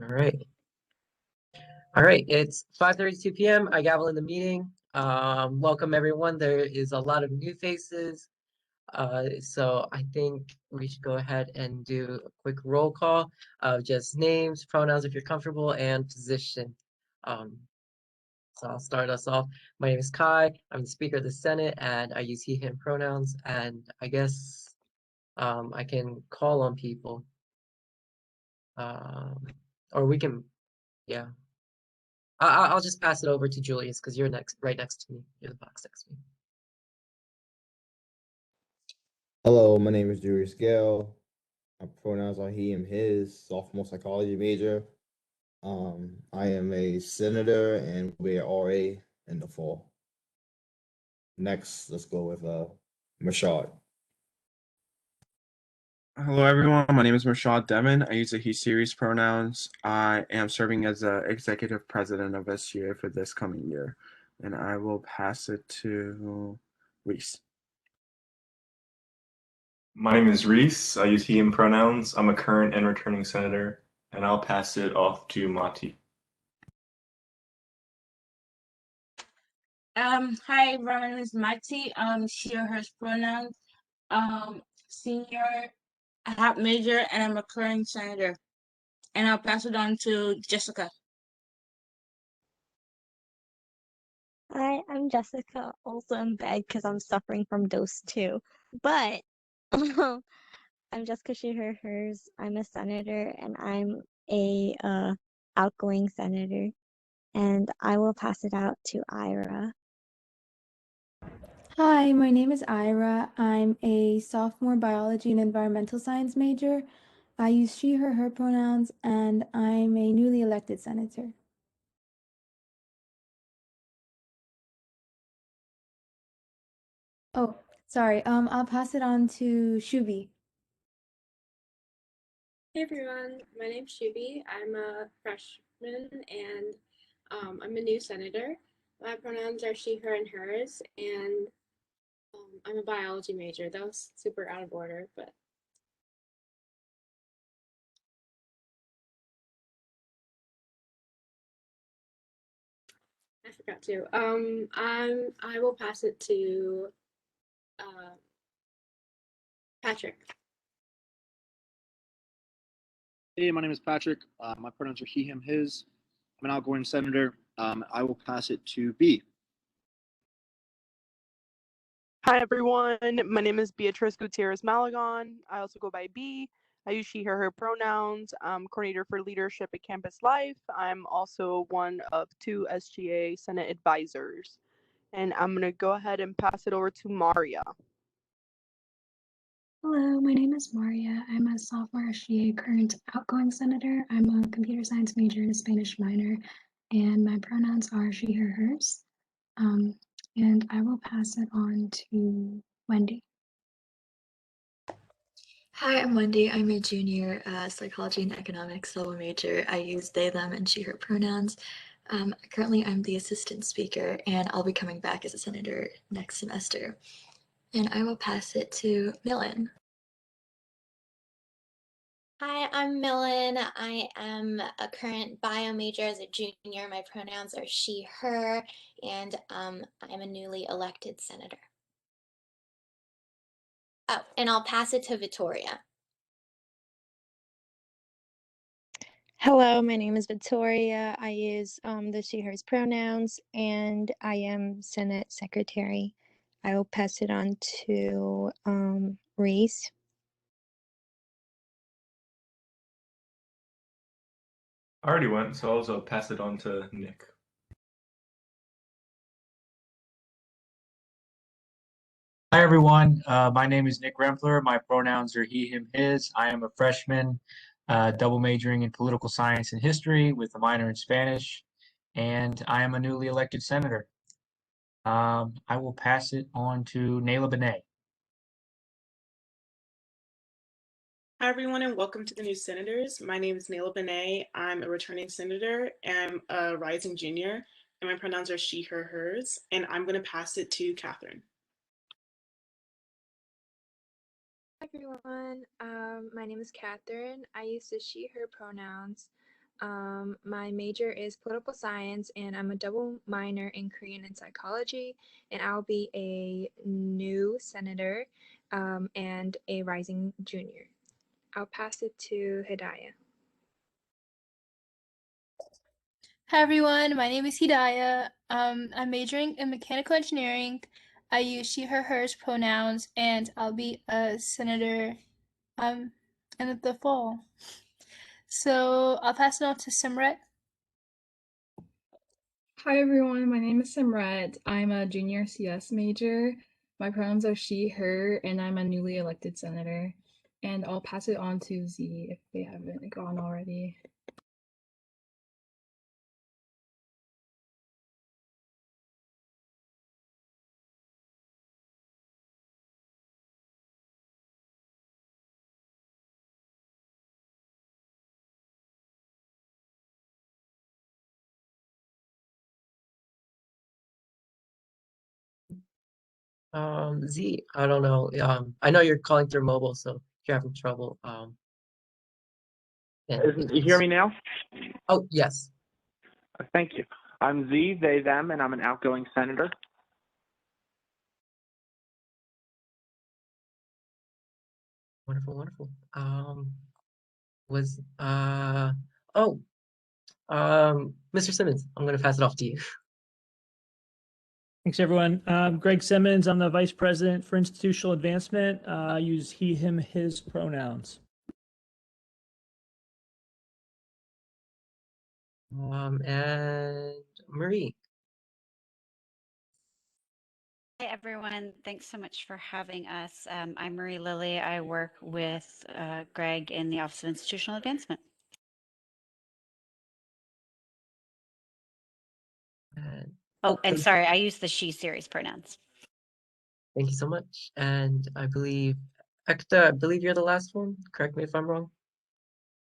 All right. All right. It's 5:32 p.m. I gavel in the meeting. Welcome everyone. There is a lot of new faces. So I think we should go ahead and do a quick roll call of just names, pronouns if you're comfortable, and position. Um, so I'll start us off. My name is Kai. I'm the Speaker of the Senate, and I use he, him pronouns. And I guess I can call on people. Um, or we can, yeah. I'll just pass it over to Julius because you're right next to me. You're the box next to me. Hello, my name is Julius Gale. My pronouns are he, him, his, sophomore psychology major. I am a senator and will be an RA in the fall. Next, let's go with Mashad. Hello, everyone. My name is Rashad Devon. I use the he series pronouns. I am serving as the executive president of SGA for this coming year, and I will pass it to Reese. My name is Reese. I use he, him pronouns. I'm a current and returning senator, and I'll pass it off to Mati. Hi, everyone. My name is Mati. She or hers pronouns. Senior hat major, and I'm a current senator. And I'll pass it on to Jessica. Hi, I'm Jessica, also in bed because I'm suffering from dose 2. But I'm Jessica, she, her, hers. I'm a senator and I'm a outgoing senator. And I will pass it out to Ira. Hi, my name is Ira. I'm a sophomore biology and environmental science major. I use she, her pronouns, and I'm a newly elected senator. Oh, sorry. I'll pass it on to Shubi. Hey everyone, my name's Shubi. I'm a freshman and I'm a new senator. My pronouns are she, her, and hers, and I'm a biology major. That was super out of order, but I forgot to. I will pass it to Patrick. Hey, my name is Patrick. My pronouns are he, him, his. I'm an outgoing senator. I will pass it to B. Hi, everyone. My name is Beatrice Gutierrez Malagon. I also go by B. I use she, her pronouns. I'm coordinator for leadership at Campus Life. I'm also one of 2 SGA Senate advisors. And I'm going to go ahead and pass it over to Maria. Hello, my name is Maria. I'm a sophomore SGA current outgoing senator. I'm a computer science major and a Spanish minor, and my pronouns are she, her, hers. And I will pass it on to Wendy. Hi, I'm Wendy. I'm a junior psychology and economics double major. I use they, them, and she, her pronouns. Currently, I'm the assistant speaker, and I'll be coming back as a senator next semester. And I will pass it to Millen. Hi, I'm Millen. I am a current bio major as a junior. My pronouns are she, her, and I'm a newly elected senator. Oh, and I'll pass it to Victoria. Hello, my name is Victoria. I use the she, hers pronouns, and I am Senate Secretary. I will pass it on to Reese. I already went, so I'll also pass it on to Nick. Hi, everyone. My name is Nick Rempler. My pronouns are he, him, his. I am a freshman, double majoring in political science and history with a minor in Spanish, and I am a newly elected senator. I will pass it on to Nayla Benet. Hi, everyone, and welcome to the new senators. My name is Nayla Benet. I'm a returning senator, and I'm a rising junior, and my pronouns are she, her, hers, and I'm going to pass it to Catherine. Hi, everyone. My name is Catherine. I use the she, her pronouns. My major is political science, and I'm a double minor in Korean and psychology, and I'll be a new senator and a rising junior. I'll pass it to Hidayah. Hi everyone, my name is Hidayah. I'm majoring in mechanical engineering. I use she, her, hers pronouns, and I'll be a senator in the fall. So I'll pass it on to Simret. Hi everyone, my name is Simret. I'm a junior CS major. My pronouns are she, her, and I'm a newly elected senator. And I'll pass it on to Z if they haven't gone already. Z, I don't know. I know you're calling through mobile, so if you're having trouble. You hear me now? Oh, yes. Thank you. I'm Z, they, them, and I'm an outgoing senator. Wonderful, wonderful. Mr. Simmons, I'm going to pass it off to you. Thanks, everyone. Greg Simmons, I'm the Vice President for Institutional Advancement. I use he, him, his pronouns. And Marie. Hi, everyone. Thanks so much for having us. I'm Marie Lilly. I work with Greg in the Office of Institutional Advancement. And sorry, I use the she series pronouns. Thank you so much. And I believe, Ekta, I believe you're the last one. Correct me if I'm wrong.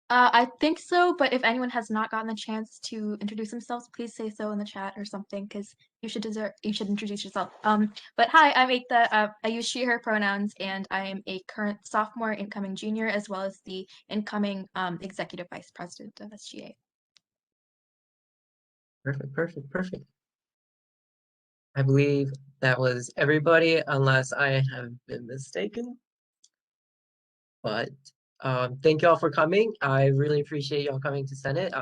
I think so, but if anyone has not gotten the chance to introduce themselves, please say so in the chat or something, because you should introduce yourself. But hi, I'm Ekta. I use she, her pronouns, and I am a current sophomore, incoming junior, as well as the incoming executive vice president of SGA. Perfect, perfect, perfect. I believe that was everybody, unless I have been mistaken. But thank you all for coming. I really appreciate y'all coming to Senate.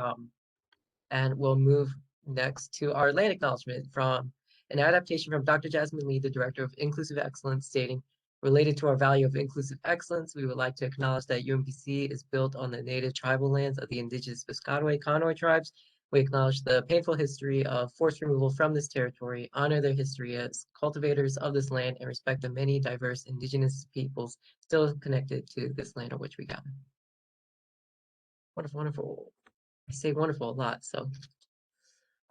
And we'll move next to our land acknowledgement from an adaptation from Dr. Jasmine Lee, the Director of Inclusive Excellence, stating, related to our value of inclusive excellence, we would like to acknowledge that UMPC is built on the native tribal lands of the indigenous Piscataway Conoy tribes. We acknowledge the painful history of forced removal from this territory, honor their history as cultivators of this land, and respect the many diverse indigenous peoples still connected to this land on which we gather. Wonderful, wonderful. I say wonderful a lot, so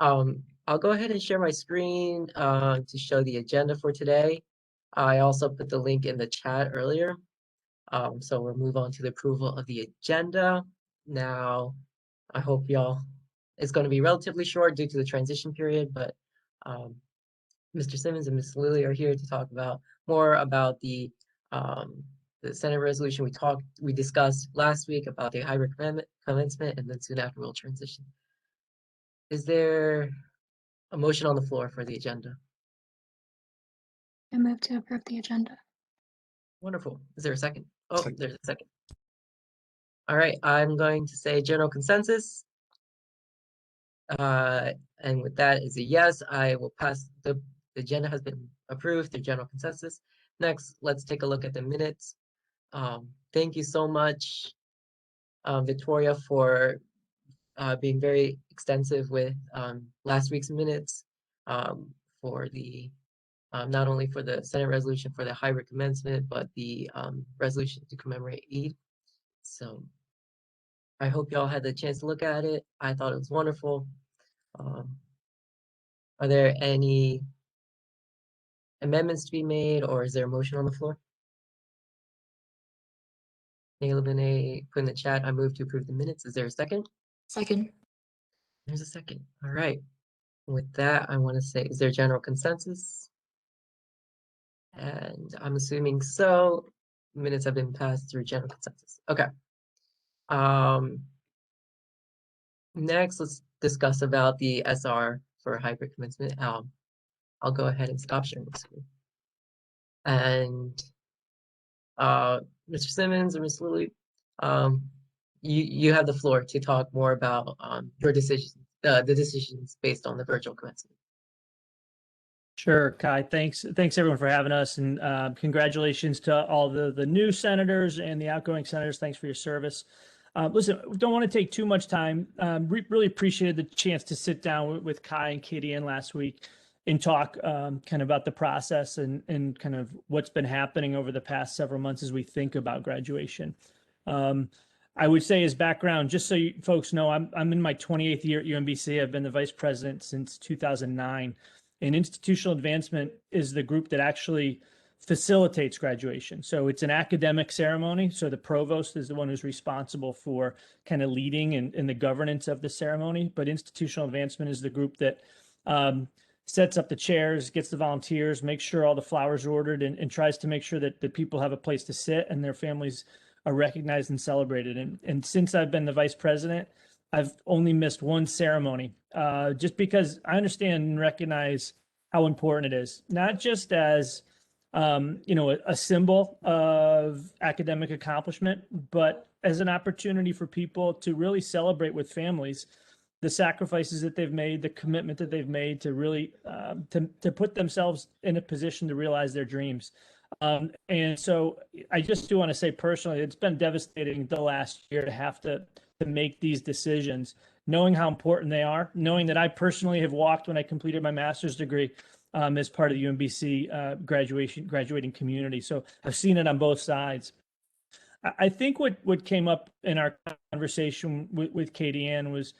I'll go ahead and share my screen to show the agenda for today. I also put the link in the chat earlier. So we'll move on to the approval of the agenda. Now, I hope y'all, it's going to be relatively short due to the transition period, but Mr. Simmons and Ms. Lilly are here to talk about more about the Senate resolution we discussed last week about the hybrid commencement, and then soon after we'll transition. Is there a motion on the floor for the agenda? I move to approve the agenda. Wonderful. Is there a second? Oh, there's a second. All right, I'm going to say general consensus. And with that is a yes, I will pass the agenda has been approved through general consensus. Next, let's take a look at the minutes. Thank you so much, Victoria, for being very extensive with last week's minutes for the not only for the Senate resolution for the hybrid commencement, but the resolution to commemorate Eid. So I hope y'all had the chance to look at it. I thought it was wonderful. Are there any amendments to be made, or is there a motion on the floor? Naila Benet put in the chat, I move to approve the minutes. Is there a second? Second. There's a second. All right. With that, I want to say, is there general consensus? And I'm assuming so. Minutes have been passed through general consensus. Okay. Next, let's discuss about the SR for hybrid commencement. I'll go ahead and stop sharing the screen. And Mr. Simmons or Ms. Lilly, you have the floor to talk more about your decisions, the decisions based on the virtual commencement. Sure, Kai. Thanks everyone for having us, and congratulations to all the new senators and the outgoing senators. Thanks for your service. Listen, don't want to take too much time. Really appreciated the chance to sit down with Kai and Katie Ann last week and talk kind of about the process and kind of what's been happening over the past several months as we think about graduation. I would say as background, just so you folks know, I'm in my 28th year at UMBC. I've been the vice president since 2009. And institutional advancement is the group that actually facilitates graduation. So it's an academic ceremony. So the provost is the one who's responsible for kind of leading and the governance of the ceremony. But institutional advancement is the group that sets up the chairs, gets the volunteers, makes sure all the flowers are ordered, and tries to make sure that the people have a place to sit and their families are recognized and celebrated. And since I've been the vice president, I've only missed one ceremony, just because I understand and recognize how important it is, not just as a symbol of academic accomplishment, but as an opportunity for people to really celebrate with families the sacrifices that they've made, the commitment that they've made to really to put themselves in a position to realize their dreams. And so I just do want to say personally, it's been devastating the last year to have to make these decisions, knowing how important they are, knowing that I personally have walked when I completed my master's degree as part of the UMBC graduating community. So I've seen it on both sides. I think what came up in our conversation with Katie Ann was,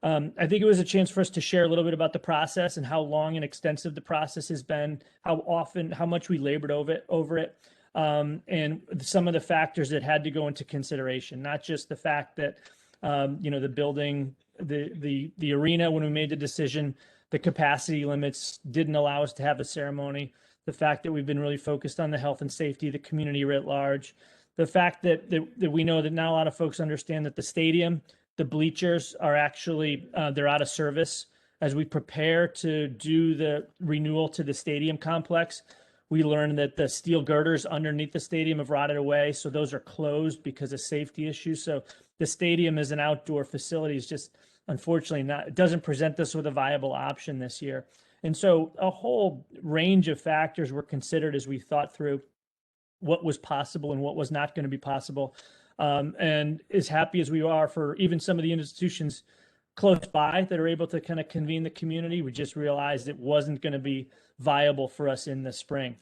I think it was a chance for us to share a little bit about the process and how long and extensive the process has been, how much we labored over it, and some of the factors that had to go into consideration, not just the fact that the building, the arena, when we made the decision, the capacity limits didn't allow us to have a ceremony, the fact that we've been really focused on the health and safety of the community writ large, the fact that we know that not a lot of folks understand that the stadium, the bleachers are actually, they're out of service. As we prepare to do the renewal to the stadium complex, we learned that the steel girders underneath the stadium have rotted away. So those are closed because of safety issues. So the stadium as an outdoor facility is just, unfortunately, it doesn't present us with a viable option this year. And so a whole range of factors were considered as we thought through what was possible and what was not going to be possible. And as happy as we are for even some of the institutions close by that are able to kind of convene the community, we just realized it wasn't going to be viable for us in the spring.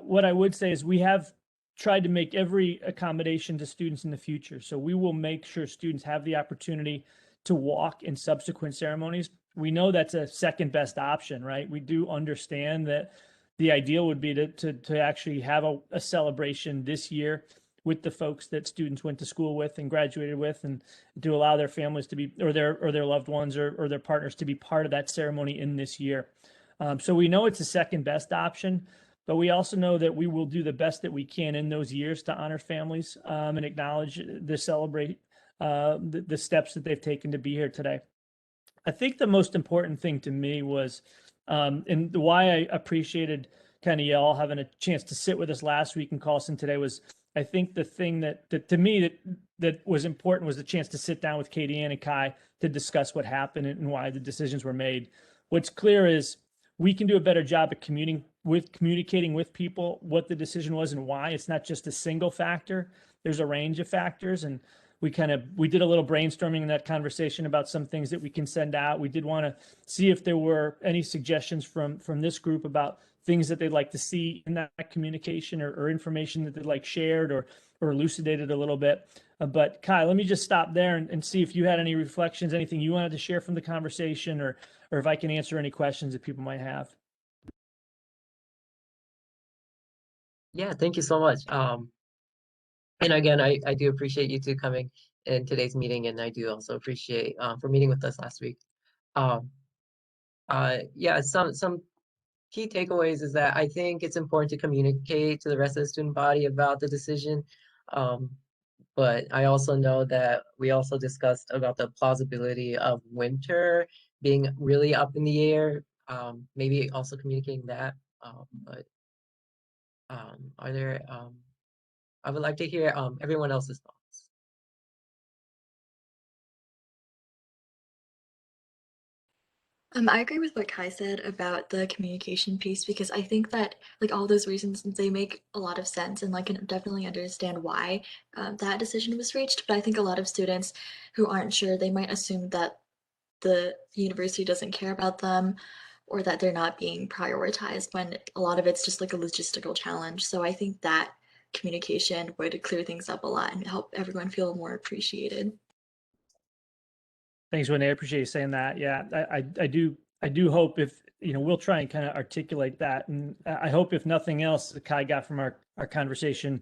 What I would say is we have tried to make every accommodation to students in the future. So we will make sure students have the opportunity to walk in subsequent ceremonies. We know that's a second best option, right? We do understand that the ideal would be to actually have a celebration this year with the folks that students went to school with and graduated with, and to allow their families to be, or their loved ones or their partners to be part of that ceremony in this year. So we know it's a second best option, but we also know that we will do the best that we can in those years to honor families and acknowledge, celebrate the steps that they've taken to be here today. I think the most important thing to me was, and why I appreciated kind of y'all having a chance to sit with us last week and call us in today, was I think the thing that to me that was important was the chance to sit down with Katie Ann and Kai to discuss what happened and why the decisions were made. What's clear is we can do a better job at communicating with people what the decision was and why. It's not just a single factor. There's a range of factors, and we did a little brainstorming in that conversation about some things that we can send out. We did want to see if there were any suggestions from this group about things that they'd like to see in that communication or information that they'd like shared or elucidated a little bit. But Kai, let me just stop there and see if you had any reflections, anything you wanted to share from the conversation, or if I can answer any questions that people might have. Yeah, thank you so much. And again, I do appreciate you two coming in today's meeting, and I do also appreciate for meeting with us last week. Yeah, some key takeaways is that I think it's important to communicate to the rest of the student body about the decision. but I also know that we also discussed about the plausibility of winter being really up in the air. Maybe also communicating that. But are there? I would like to hear everyone else's thoughts. I agree with what Kai said about the communication piece because I think that like all those reasons they make a lot of sense and like can definitely understand why that decision was reached. But I think a lot of students who aren't sure they might assume that the university doesn't care about them or that they're not being prioritized when a lot of it's just like a logistical challenge. So I think that communication would clear things up a lot and help everyone feel more appreciated. Thanks, Renee. I appreciate you saying that. Yeah, I do hope if, we'll try and kind of articulate that. And I hope if nothing else, Kai got from our conversation,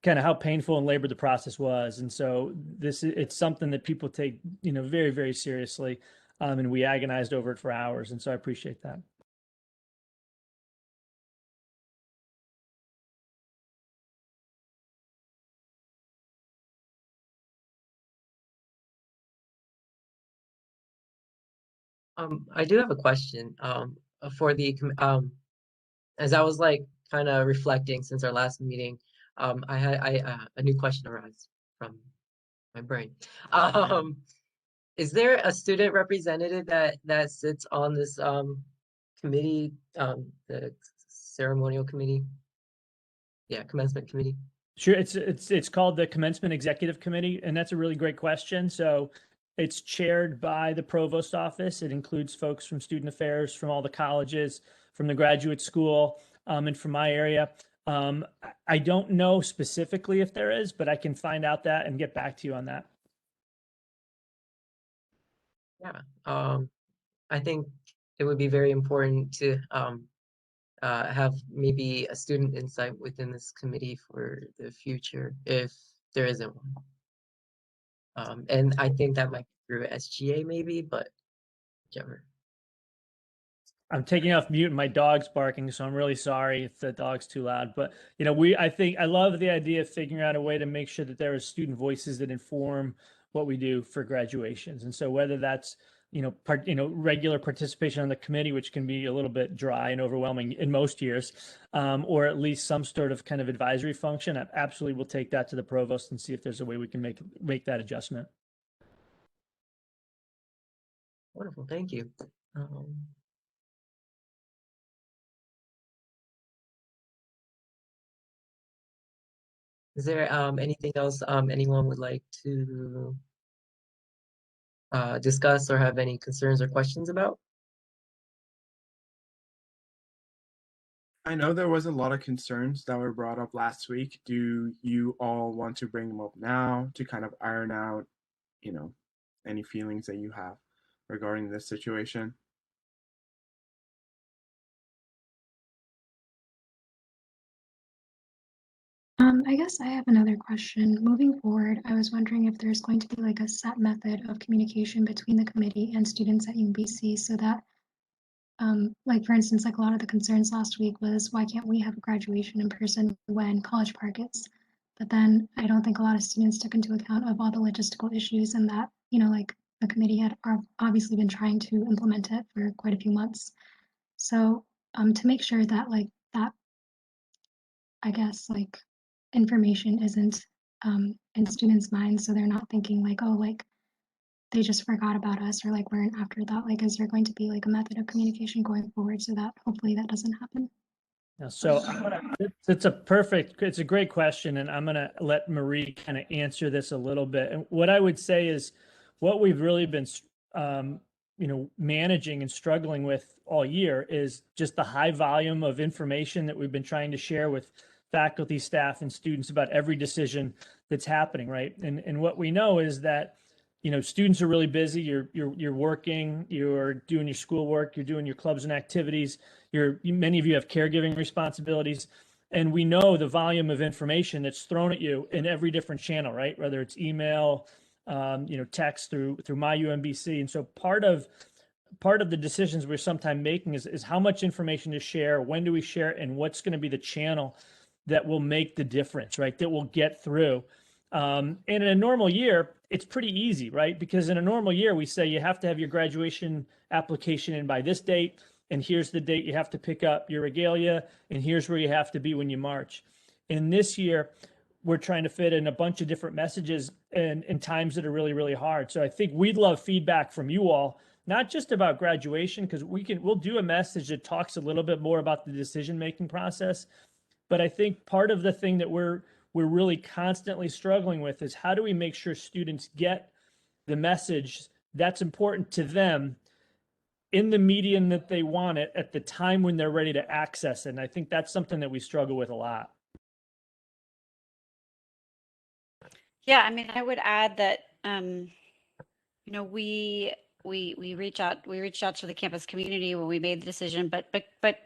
kind of how painful and labored the process was. And so it's something that people take, very, very seriously. And we agonized over it for hours. And so I appreciate that. I do have a question. For the as I was like kind of reflecting since our last meeting, I had a new question arise from my brain. Is there a student representative that sits on this committee, the ceremonial committee? Yeah, commencement committee. Sure, it's called the Commencement Executive Committee, and that's a really great question. So it's chaired by the provost office. It includes folks from student affairs, from all the colleges, from the graduate school, and from my area. I don't know specifically if there is, but I can find out that and get back to you on that. Yeah, I think it would be very important to have maybe a student insight within this committee for the future if there isn't one. And I think that might be through SGA maybe, but whichever. I'm taking off mute and my dog's barking, so I'm really sorry if the dog's too loud. But I love the idea of figuring out a way to make sure that there are student voices that inform what we do for graduations. And so whether that's regular participation on the committee, which can be a little bit dry and overwhelming in most years, or at least some sort of kind of advisory function, I absolutely will take that to the provost and see if there's a way we can make that adjustment. Wonderful, thank you. Is there anything else anyone would like to discuss or have any concerns or questions about? I know there was a lot of concerns that were brought up last week. Do you all want to bring them up now to kind of iron out, any feelings that you have regarding this situation? I guess I have another question. Moving forward, I was wondering if there's going to be like a set method of communication between the committee and students at UMBC so that, like for instance, like a lot of the concerns last week was why can't we have a graduation in person when College Park is? But then I don't think a lot of students took into account of all the logistical issues and that, like the committee had obviously been trying to implement it for quite a few months. So to make sure that like that, I guess like information isn't in students' minds, so they're not thinking like, oh, like they just forgot about us or like we're an afterthought. Like, is there going to be like a method of communication going forward so that hopefully that doesn't happen? So it's a great question, and I'm gonna let Marie kind of answer this a little bit. And what I would say is, what we've really been, managing and struggling with all year is just the high volume of information that we've been trying to share with faculty, staff, and students about every decision that's happening, right? And what we know is that, students are really busy. You're working, you're doing your schoolwork, you're doing your clubs and activities. Many of you have caregiving responsibilities, and we know the volume of information that's thrown at you in every different channel, right? Whether it's email, text through my UMBC. And so part of the decisions we're sometimes making is how much information to share, when do we share, and what's going to be the channel that will make the difference, right? That will get through. And in a normal year, it's pretty easy, right? Because in a normal year, we say you have to have your graduation application in by this date, and here's the date you have to pick up your regalia, and here's where you have to be when you march. In this year, we're trying to fit in a bunch of different messages and in times that are really, really hard. So I think we'd love feedback from you all, not just about graduation, because we'll do a message that talks a little bit more about the decision-making process. But I think part of the thing that we're really constantly struggling with is how do we make sure students get the message that's important to them in the medium that they want it at the time when they're ready to access it. And I think that's something that we struggle with a lot. Yeah, I mean, I would add that we reached out to the campus community when we made the decision, but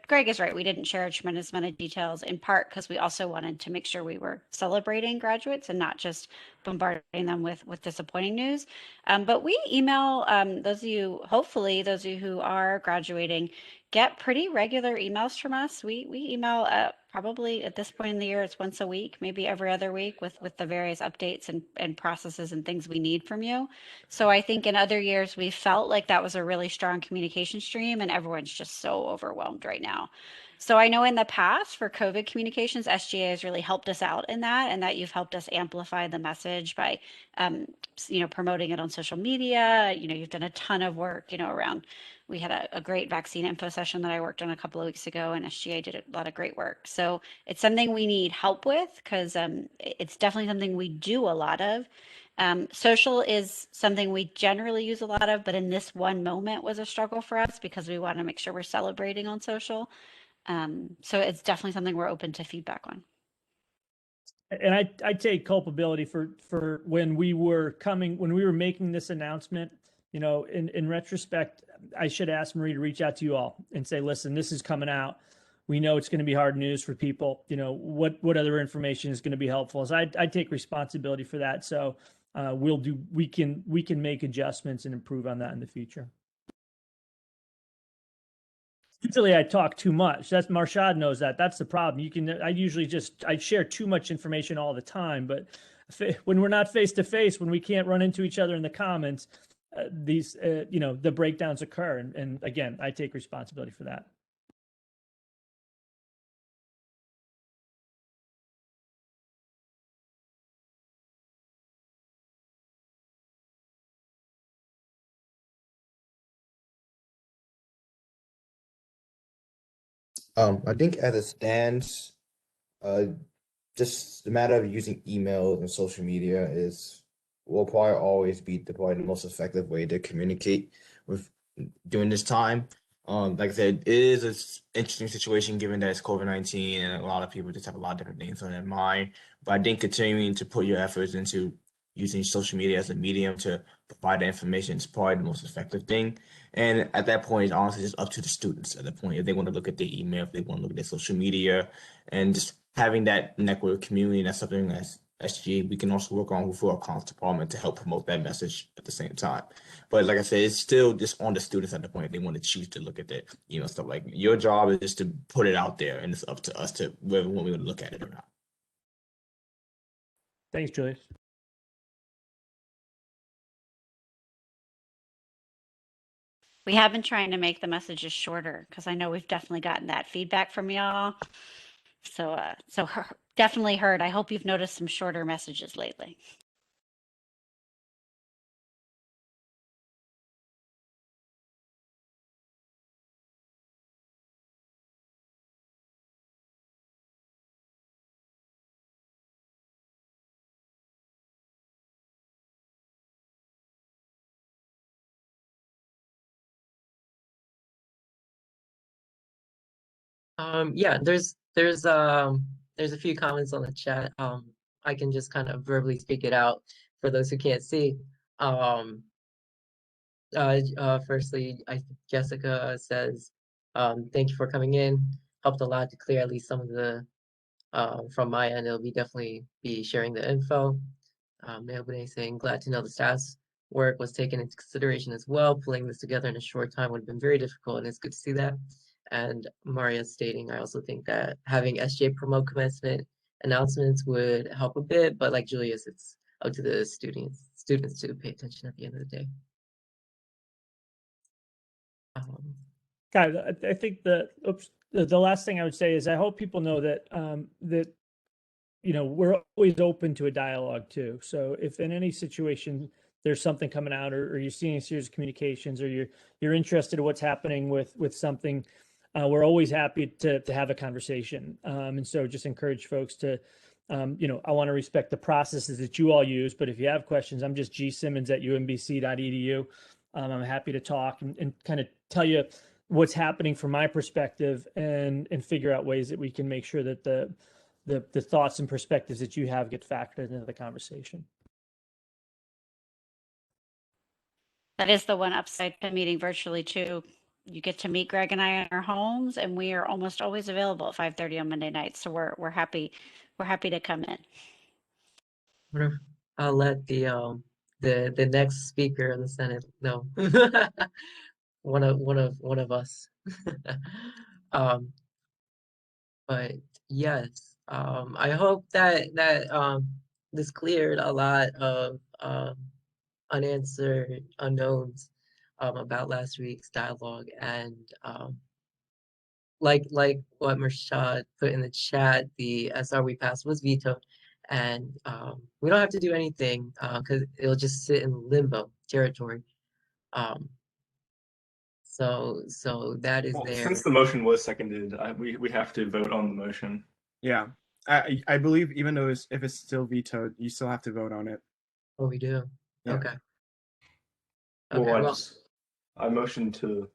Greg is right. We didn't share a tremendous amount of details, in part because we also wanted to make sure we were celebrating graduates and not just bombarding them with disappointing news. But we email those of you, hopefully those of you who are graduating, get pretty regular emails from us. We email probably at this point in the year, it's once a week, maybe every other week with the various updates and processes and things we need from you. So I think in other years, we felt like that was a really strong communication stream, and everyone's just so overwhelmed right now. So I know in the past for COVID communications, SGA has really helped us out in that, and that you've helped us amplify the message by, promoting it on social media. You've done a ton of work, around. We had a great vaccine info session that I worked on a couple of weeks ago, and SGA did a lot of great work. So it's something we need help with because it's definitely something we do a lot of. Social is something we generally use a lot of, but in this one moment was a struggle for us because we want to make sure we're celebrating on social. So it's definitely something we're open to feedback on. And I take culpability for when we were making this announcement. In retrospect, I should ask Marie to reach out to you all and say, listen, this is coming out. We know it's going to be hard news for people. What other information is going to be helpful? So I take responsibility for that. So we can make adjustments and improve on that in the future. Usually I talk too much. That's Marshad knows that. That's the problem. I share too much information all the time, but when we're not face to face, when we can't run into each other in the comments, the breakdowns occur. And again, I take responsibility for that. I think as it stands, just the matter of using email and social media will probably always be probably the most effective way to communicate with during this time. Like I said, it is an interesting situation given that it's COVID-19 and a lot of people just have a lot of different things on their mind. But I think continuing to put your efforts into using social media as a medium to provide the information is probably the most effective thing. And at that point, it's honestly just up to the students at that point. If they want to look at their email, if they want to look at their social media, and just having that network community, that's something that's SGA we can also work on with our comms department to help promote that message at the same time. But like I said, it's still just on the students at the point if they want to choose to look at the stuff. Like your job is just to put it out there, and it's up to us to whether we want to look at it or not. Thanks, Julius. We have been trying to make the messages shorter because I know we've definitely gotten that feedback from y'all. So definitely heard. I hope you've noticed some shorter messages lately. Yeah, there's a few comments on the chat. I can just kind of verbally speak it out for those who can't see. Firstly, Jessica says, thank you for coming in. Helped a lot to clear at least some of the, from my end, it'll be definitely be sharing the info. Nailbane saying, glad to know the staff's work was taken into consideration as well. Pulling this together in a short time would have been very difficult, and it's good to see that. And Maria stating, I also think that having SJ promote commencement announcements would help a bit, but like Julius, it's up to the students to pay attention at the end of the day. Guys, I think the last thing I would say is I hope people know that that we're always open to a dialogue too. So if in any situation there's something coming out, or you're seeing a series of communications, or you're interested in what's happening with something, we're always happy to have a conversation. And so just encourage folks to, I want to respect the processes that you all use, but if you have questions, I'm just gsimmons@umbc.edu. I'm happy to talk and kind of tell you what's happening from my perspective and figure out ways that we can make sure that the thoughts and perspectives that you have get factored into the conversation. That is the one upside to meeting virtually too. You get to meet Greg and I in our homes, and we are almost always available at 5:30 on Monday nights. So we're happy to come in. I'll let the next speaker in the Senate know. one of us. But yes, I hope that this cleared a lot of unanswered unknowns about last week's dialogue, and like what Mershad put in the chat, the SR we passed was vetoed, and we don't have to do anything because it'll just sit in limbo territory. So that is there. Since the motion was seconded, we have to vote on the motion. Yeah, I believe even though if it's still vetoed, you still have to vote on it. Oh, we do. Yeah. Okay. Well, I motioned to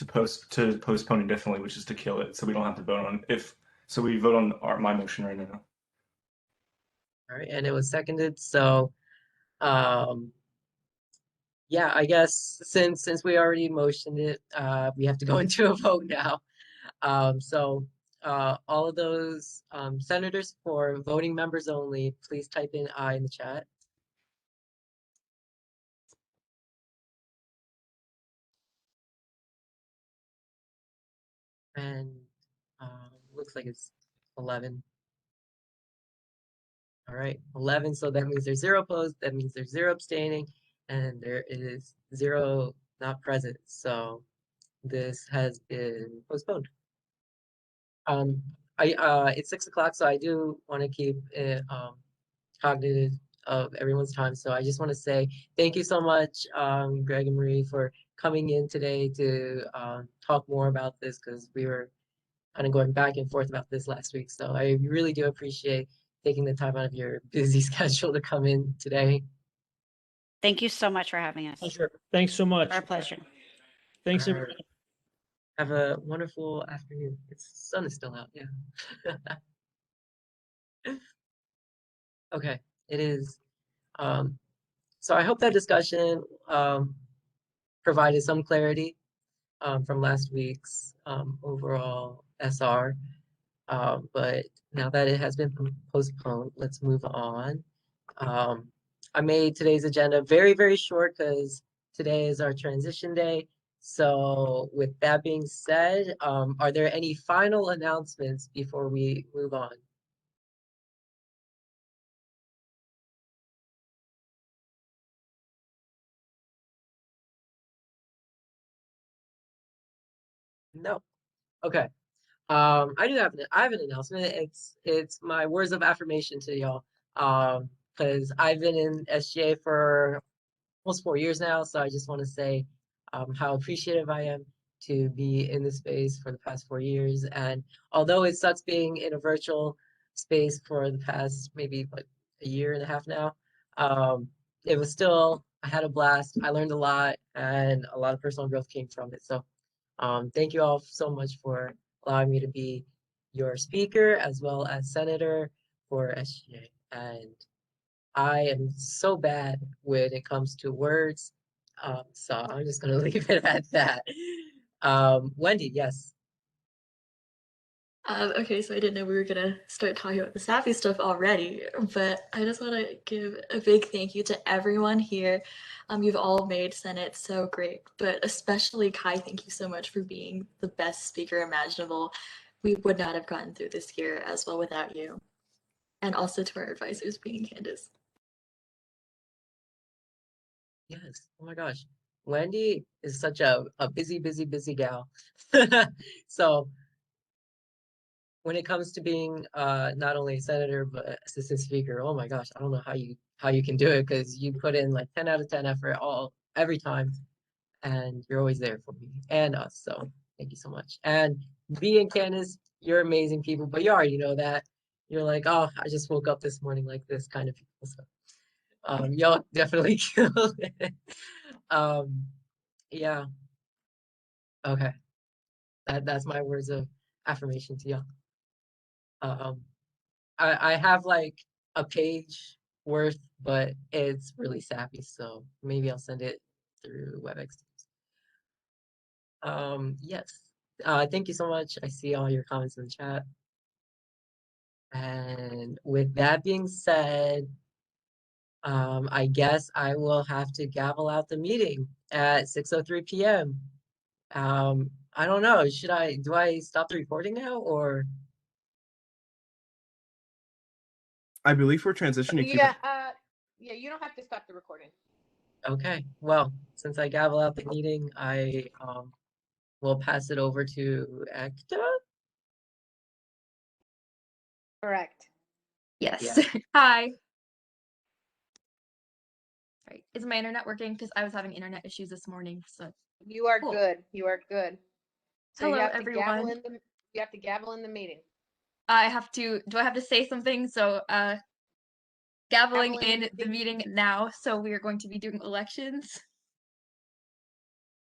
postpone indefinitely, which is to kill it, so we don't have to vote on it. So we vote on my motion right now. All right, and it was seconded. So, yeah, I guess since we already motioned it, we have to go into a vote now. So all of those senators for voting members only, please type in aye in the chat. And looks like it's 11. All right, 11. So that means there's 0 opposed. That means there's 0 abstaining, and there is 0 not present. So this has been postponed. It's 6 o'clock, so I do want to keep it cognitive of everyone's time. So I just want to say thank you so much, Greg and Marie, for coming in today to talk more about this, because we were kind of going back and forth about this last week. So I really do appreciate taking the time out of your busy schedule to come in today. Thank you so much for having us. Sure. Thanks so much. Our pleasure. Thanks, everyone. Have a wonderful afternoon. The sun is still out, yeah. Okay, it is. So I hope that discussion provided some clarity from last week's overall SR. But now that it has been postponed, let's move on. I made today's agenda very, very short because today is our transition day. So with that being said, are there any final announcements before we move on? No. Okay. I have an announcement. It's my words of affirmation to y'all. Because I've been in SGA for almost 4 years now, so I just want to say how appreciative I am to be in this space for the past 4 years. And although it sucks being in a virtual space for the past maybe like a year and a half now, it was still, I had a blast. I learned a lot, and a lot of personal growth came from it. So thank you all so much for allowing me to be your speaker as well as senator for SGA. And I am so bad when it comes to words, so I'm just gonna leave it at that. Wendy, yes. Okay, so I didn't know we were gonna start talking about the sappy stuff already, but I just want to give a big thank you to everyone here. You've all made Senate so great, but especially Kai, thank you so much for being the best speaker imaginable. We would not have gotten through this year as well without you. and also to our advisors, being and Candace. Yes. Oh my gosh. Wendy is such a busy gal. So when it comes to being not only a senator but assistant speaker, oh my gosh, I don't know how you can do it, because you put in like 10 out of 10 effort every time, and you're always there for me and us. So thank you so much. And B and Candace, you're amazing people, but you already know that. You're like, oh, I just woke up this morning like this kind of people. So y'all definitely killed it. Yeah. Okay. That's my words of affirmation to y'all. I have like a page worth, but it's really sappy, so maybe I'll send it through WebEx. Yes. Thank you so much. I see all your comments in the chat. And with that being said, I guess I will have to gavel out the meeting at 6:03 p.m. I don't know. Do I stop the recording now, or? I believe we're transitioning to Yeah, yeah, you don't have to stop the recording. Okay, well, since I gavel out the meeting, I will pass it over to Ekta. Correct. Yes. Yeah. Hi. Right. Is my internet working? Because I was having internet issues this morning. So You are Cool. good. You are good. So Hello, you have to gavel everyone. in the you have to gavel in the meeting. Do I have to say something? So gaveling Gavel in in the meeting now. So we are going to be doing elections.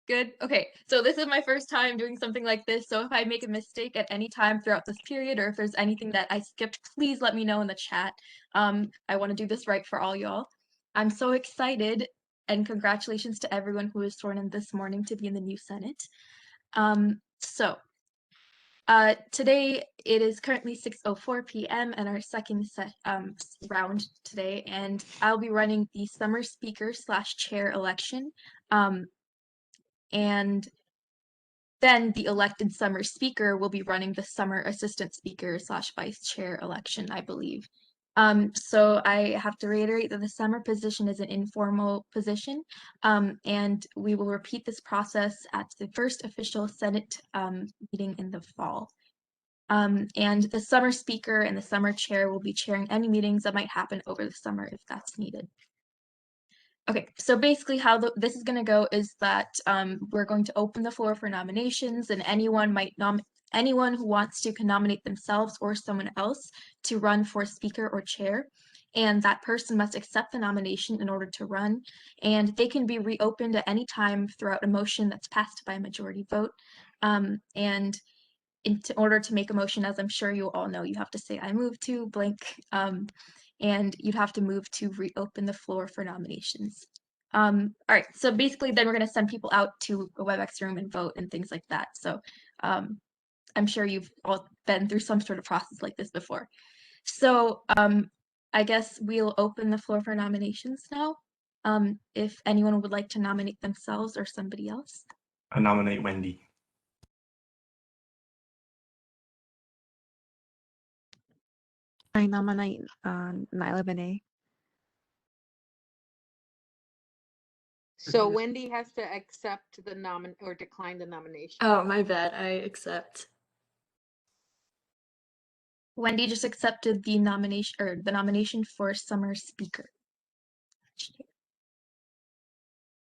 Good. Okay. So this is my first time doing something like this. So if I make a mistake at any time throughout this period, or if there's anything that I skipped, please let me know in the chat. I want to do this right for all y'all. I'm so excited, and congratulations to everyone who was sworn in this morning to be in the new Senate. Today it is currently 6:04 p.m. and our second round today, and I'll be running the summer speaker / chair election. And then the elected summer speaker will be running the summer assistant speaker / vice chair election, I believe. So I have to reiterate that the summer position is an informal position, and we will repeat this process at the first official Senate meeting in the fall. And the summer speaker and the summer chair will be chairing any meetings that might happen over the summer if that's needed. Okay, so basically how this is going to go is that we're going to open the floor for nominations, and anyone who wants to can nominate themselves or someone else to run for speaker or chair, and that person must accept the nomination in order to run, and they can be reopened at any time throughout a motion that's passed by a majority vote. And in order to make a motion, as I'm sure you all know, you have to say I move to blank, and you'd have to move to reopen the floor for nominations. All right, so basically then we're going to send people out to a WebEx room and vote and things like that. So I'm sure you've all been through some sort of process like this before. So I guess we'll open the floor for nominations now. If anyone would like to nominate themselves or somebody else. I nominate Wendy. I nominate Nyla Benet. So Wendy has to accept the or decline the nomination. Oh, my bad. I accept. Wendy just accepted the nomination for summer speaker.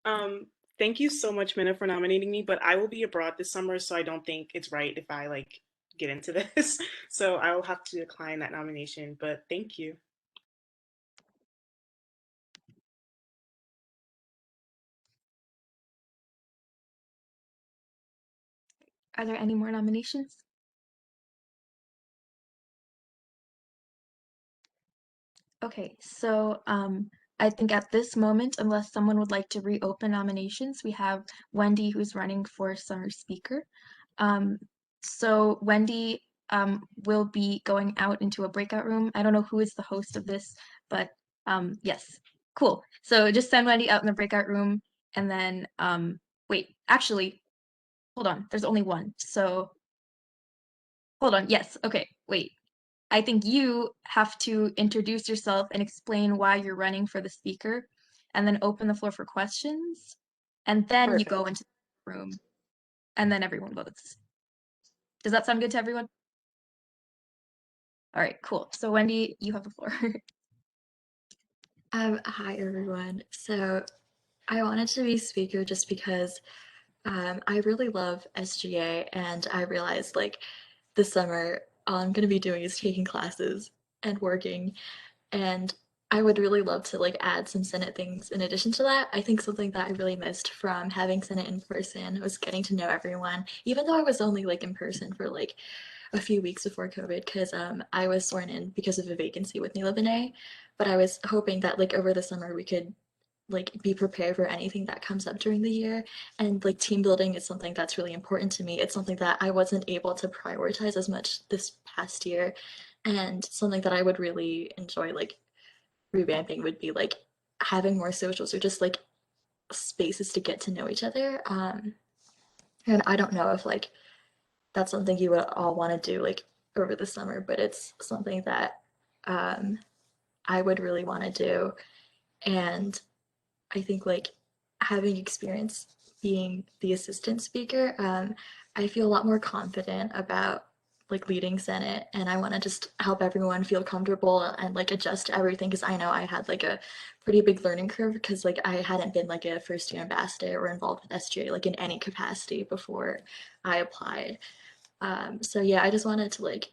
Thank you so much, Minna, for nominating me, but I will be abroad this summer, so I don't think it's right if I get into this. So I will have to decline that nomination, but thank you. Are there any more nominations? Okay, so I think at this moment, unless someone would like to reopen nominations, we have Wendy who's running for summer speaker. So Wendy will be going out into a breakout room. I don't know who is the host of this, but yes, cool. So just send Wendy out in the breakout room, and then wait, actually, hold on, there's only one. So hold on, yes, okay, wait. I think you have to introduce yourself and explain why you're running for the speaker, and then open the floor for questions, and then you go into the room, and then everyone votes. Does that sound good to everyone? All right, cool. So Wendy, you have the floor. Hi everyone. So I wanted to be speaker just because I really love SGA, and I realized like this summer all I'm gonna be doing is taking classes and working, and I would really love to like add some Senate things in addition to that. I think something that I really missed from having Senate in person was getting to know everyone, even though I was only like in person for like a few weeks before COVID, because I was sworn in because of a vacancy with Neela Benet, but I was hoping that like over the summer we could like be prepared for anything that comes up during the year. And like team building is something that's really important to me. It's something that I wasn't able to prioritize as much this past year, and something that I would really enjoy like revamping would be like having more socials or just like spaces to get to know each other. And I don't know if like that's something you would all want to do like over the summer, but it's something that I would really want to do. And I think like having experience being the assistant speaker, I feel a lot more confident about like leading Senate, and I want to just help everyone feel comfortable and like adjust to everything, because I know I had like a pretty big learning curve, because like I hadn't been like a first year ambassador or involved with SGA like in any capacity before I applied. So yeah, I just wanted to like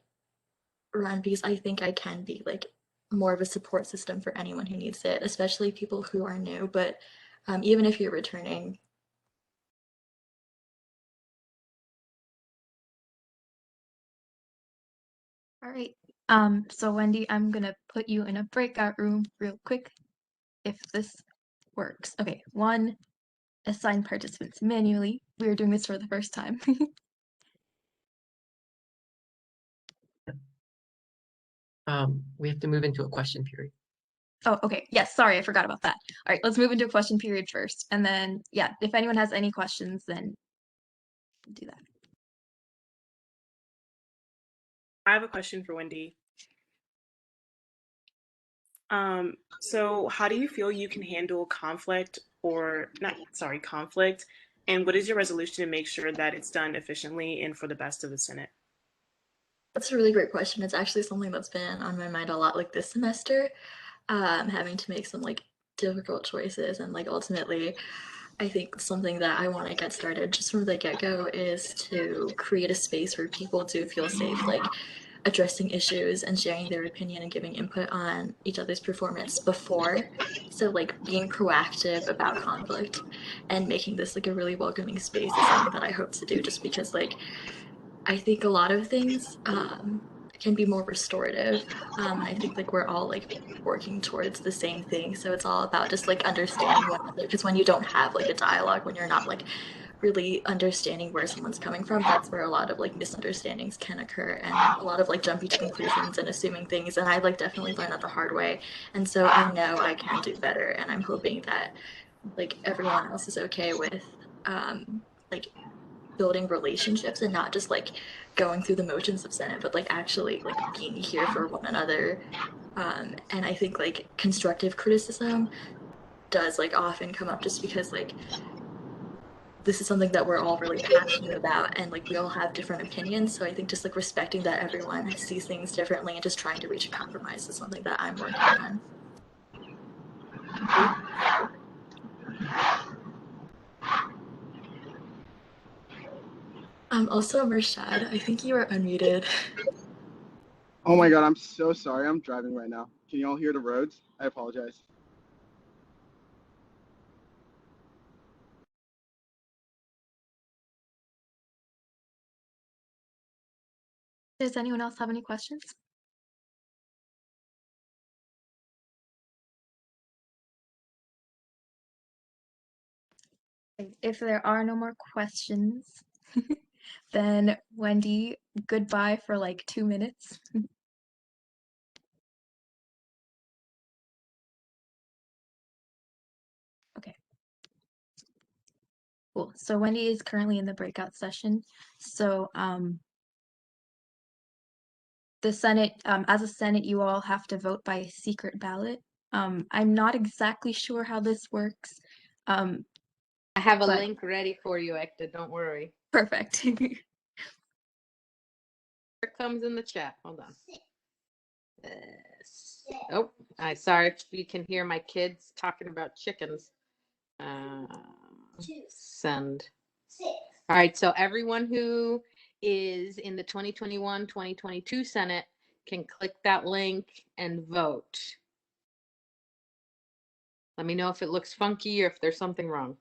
run because I think I can be like more of a support system for anyone who needs it, especially people who are new, but even if you're returning. All right. So Wendy, I'm gonna put you in a breakout room real quick, if this works. Okay, one, assign participants manually. We are doing this for the first time. We have to move into a question period. Oh, okay. Yes, sorry, I forgot about that. All right, let's move into a question period first. And then, yeah, if anyone has any questions, then do that. I have a question for Wendy. So how do you feel you can handle conflict conflict, and what is your resolution to make sure that it's done efficiently and for the best of the Senate? That's a really great question. It's actually something that's been on my mind a lot like this semester, having to make some like difficult choices, and like ultimately I think something that I want to get started just from the get-go is to create a space where people do feel safe, like addressing issues and sharing their opinion and giving input on each other's performance before. So like being proactive about conflict and making this like a really welcoming space is something that I hope to do, just because like I think a lot of things can be more restorative. And I think like we're all like working towards the same thing. So it's all about just like understanding one another. Because when you don't have like a dialogue, when you're not like really understanding where someone's coming from, that's where a lot of like misunderstandings can occur, and a lot of like jumping to conclusions and assuming things. And I like definitely learned that the hard way. And so I know I can do better. And I'm hoping that like everyone else is okay with like building relationships and not just like going through the motions of Senate, but like actually like being here for one another. And I think like constructive criticism does like often come up just because like this is something that we're all really passionate about, and like we all have different opinions. So I think just like respecting that everyone sees things differently and just trying to reach a compromise is something that I'm working on. Also, Mershad, I think you are unmuted. Oh my god, I'm so sorry. I'm driving right now. Can you all hear the roads? I apologize. Does anyone else have any questions? If there are no more questions, then Wendy, goodbye for like 2 minutes. Okay. Cool. So Wendy is currently in the breakout session. So the Senate, as a Senate, you all have to vote by a secret ballot. I'm not exactly sure how this works. I have a but- link ready for you, Ekta. Don't worry. Perfect. Here it comes in the chat. Hold on. Oh, I'm sorry if you can hear my kids talking about chickens. Send. All right, so everyone who is in the 2021-2022 Senate can click that link and vote. Let me know if it looks funky or if there's something wrong.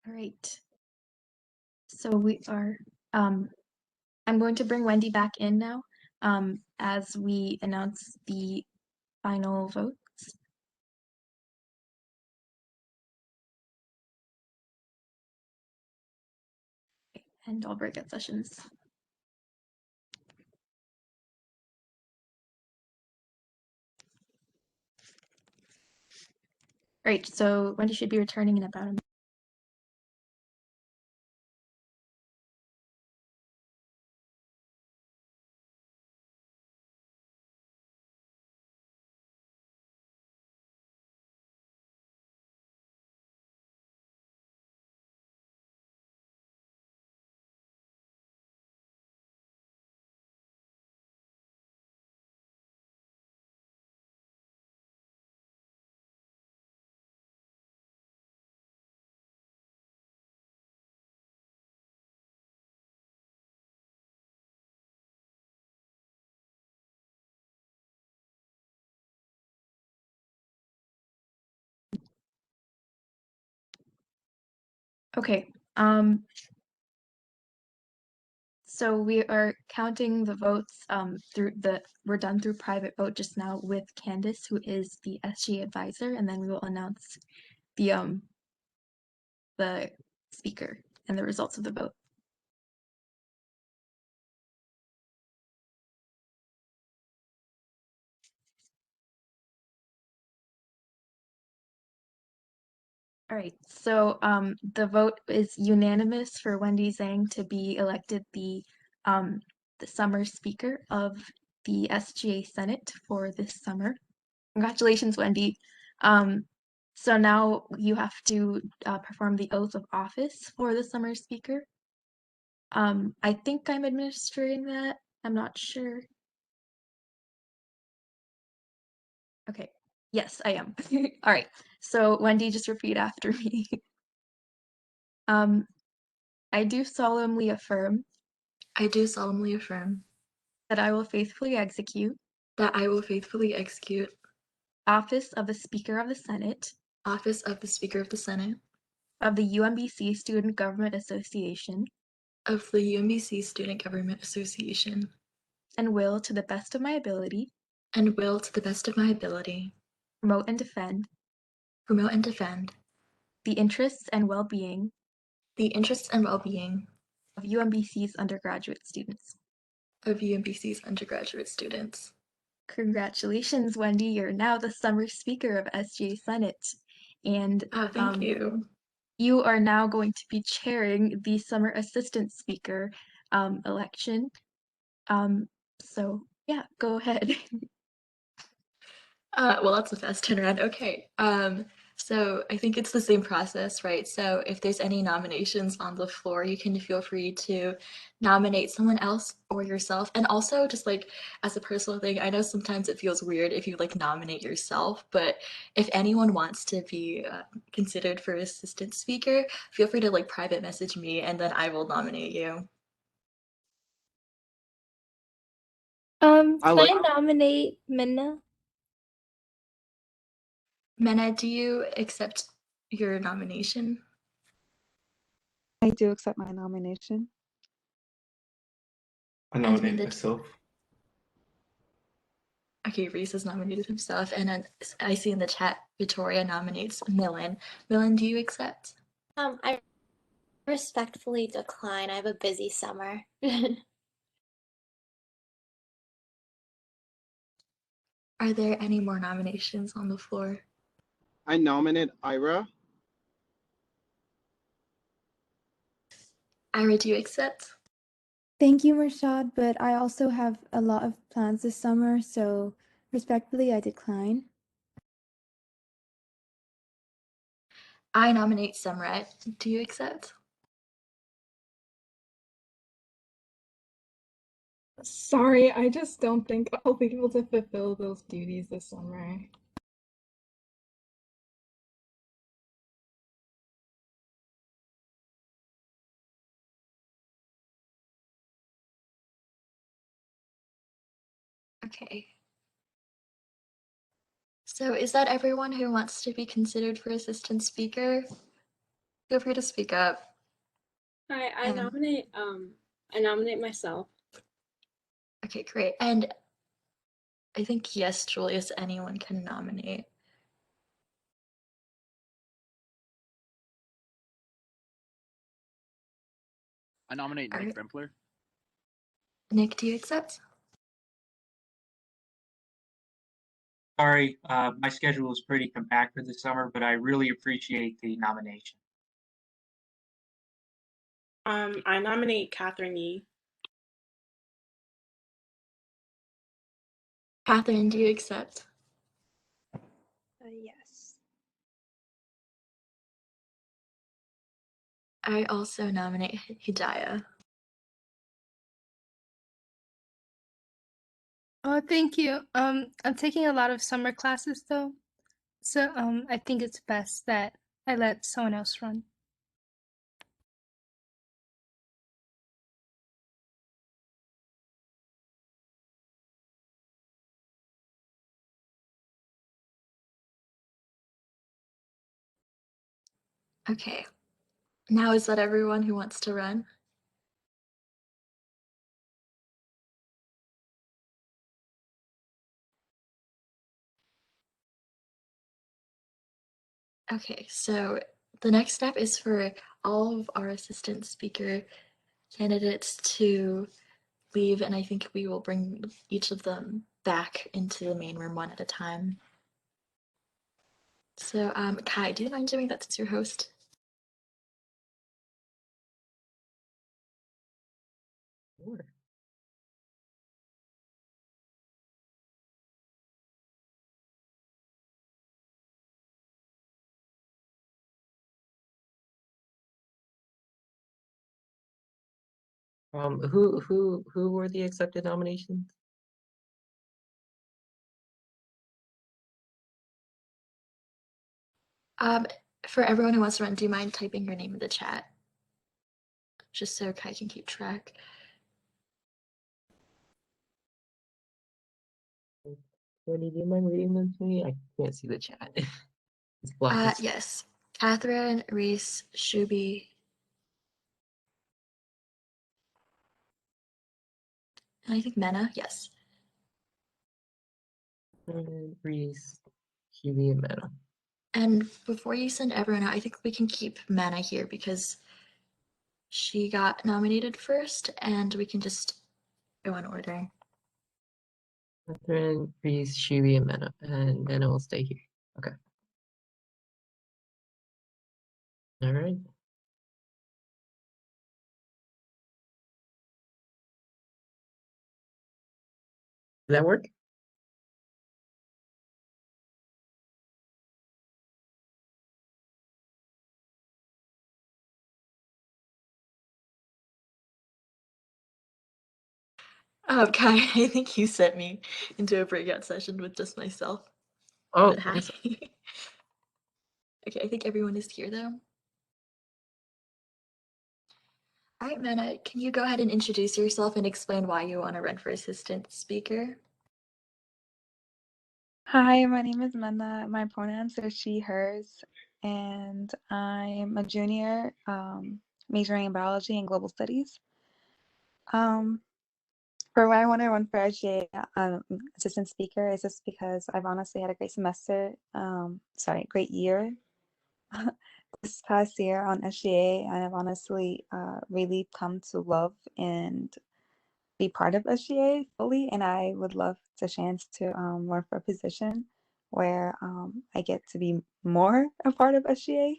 All right. So we are, I'm going to bring Wendy back in now as we announce the final votes. And I'll break out sessions. Right, so Wendy should be returning in about a minute. Okay, so we are counting the votes we're done through private vote just now with Candace, who is the SG advisor, and then we will announce the speaker and the results of the vote. All right, so the vote is unanimous for Wendy Zhang to be elected the summer speaker of the SGA Senate for this summer. Congratulations, Wendy. So now you have to perform the oath of office for the summer speaker. I think I'm administering that. I'm not sure. Okay. Yes, I am. All right. So Wendy, just repeat after me. I do solemnly affirm I do solemnly affirm that I will faithfully execute that I will faithfully execute office of the Speaker of the Senate office of the Speaker of the Senate of the UMBC Student Government Association of the UMBC Student Government Association and will, to the best of my ability, and will, to the best of my ability, promote and defend promote and defend the interests and well-being the interests and well-being of UMBC's undergraduate students. Congratulations, Wendy. You're now the summer speaker of SGA Senate. And thank you. You are now going to be chairing the summer assistant speaker election. So yeah, go ahead. Well, that's a fast turnaround. Okay. So I think it's the same process, right? So if there's any nominations on the floor, you can feel free to nominate someone else or yourself. And also just like as a personal thing, I know sometimes it feels weird if you like nominate yourself, but if anyone wants to be considered for assistant speaker, feel free to like private message me and then I will nominate you. Can I nominate Minna? Mena, do you accept your nomination? I do accept my nomination. I nominate myself. Okay, Reese has nominated himself, and then I see in the chat Victoria nominates Millen. Millen, do you accept? I respectfully decline. I have a busy summer. Are there any more nominations on the floor? I nominate Ira. Ira, do you accept? Thank you, Rashad, but I also have a lot of plans this summer, so respectfully, I decline. I nominate Samrat. Do you accept? Sorry, I just don't think I'll be able to fulfill those duties this summer. Okay. So is that everyone who wants to be considered for assistant speaker? Feel free to speak up. Hi, I nominate myself. Okay, great. And I think yes, Julius, anyone can nominate. I nominate Nick Rempler. Nick, do you accept? Sorry, my schedule is pretty compact for this summer, but I really appreciate the nomination. I nominate Catherine Yee. Catherine, do you accept? Yes. I also nominate Hidayah. Oh, thank you. I'm taking a lot of summer classes though, so I think it's best that I let someone else run. Okay. Now is that everyone who wants to run? Okay, so the next step is for all of our assistant speaker candidates to leave, and I think we will bring each of them back into the main room one at a time. So, Kai, do you mind doing that as your host? Sure. Who were the accepted nominations? For everyone who wants to run, do you mind typing your name in the chat? Just so Kai can keep track. Wendy, do you mind reading them to me? I can't see the chat. It's black. Yes. Catherine, Reese, Shubi, and I think Mena, yes. Reese, Kiwi, and Mena. And before you send everyone out, I think we can keep Manna here because she got nominated first, and we can just go in order. Catherine, Reese, Shiwi, and Mena will stay here. Okay. All right. Does that work? Kai, I think you sent me into a breakout session with just myself. Oh, But hi. Okay, I think everyone is here though. All right, Manna, can you go ahead and introduce yourself and explain why you want to run for assistant speaker? Hi, my name is Mena. My pronouns are she, hers, and I'm a junior majoring in biology and global studies. For why I want to run for SGA assistant speaker is just because I've honestly had a great semester, great year this past year on SGA, and I've honestly really come to love and be part of SGA fully, and I would love the chance to run for a position where I get to be more a part of SGA.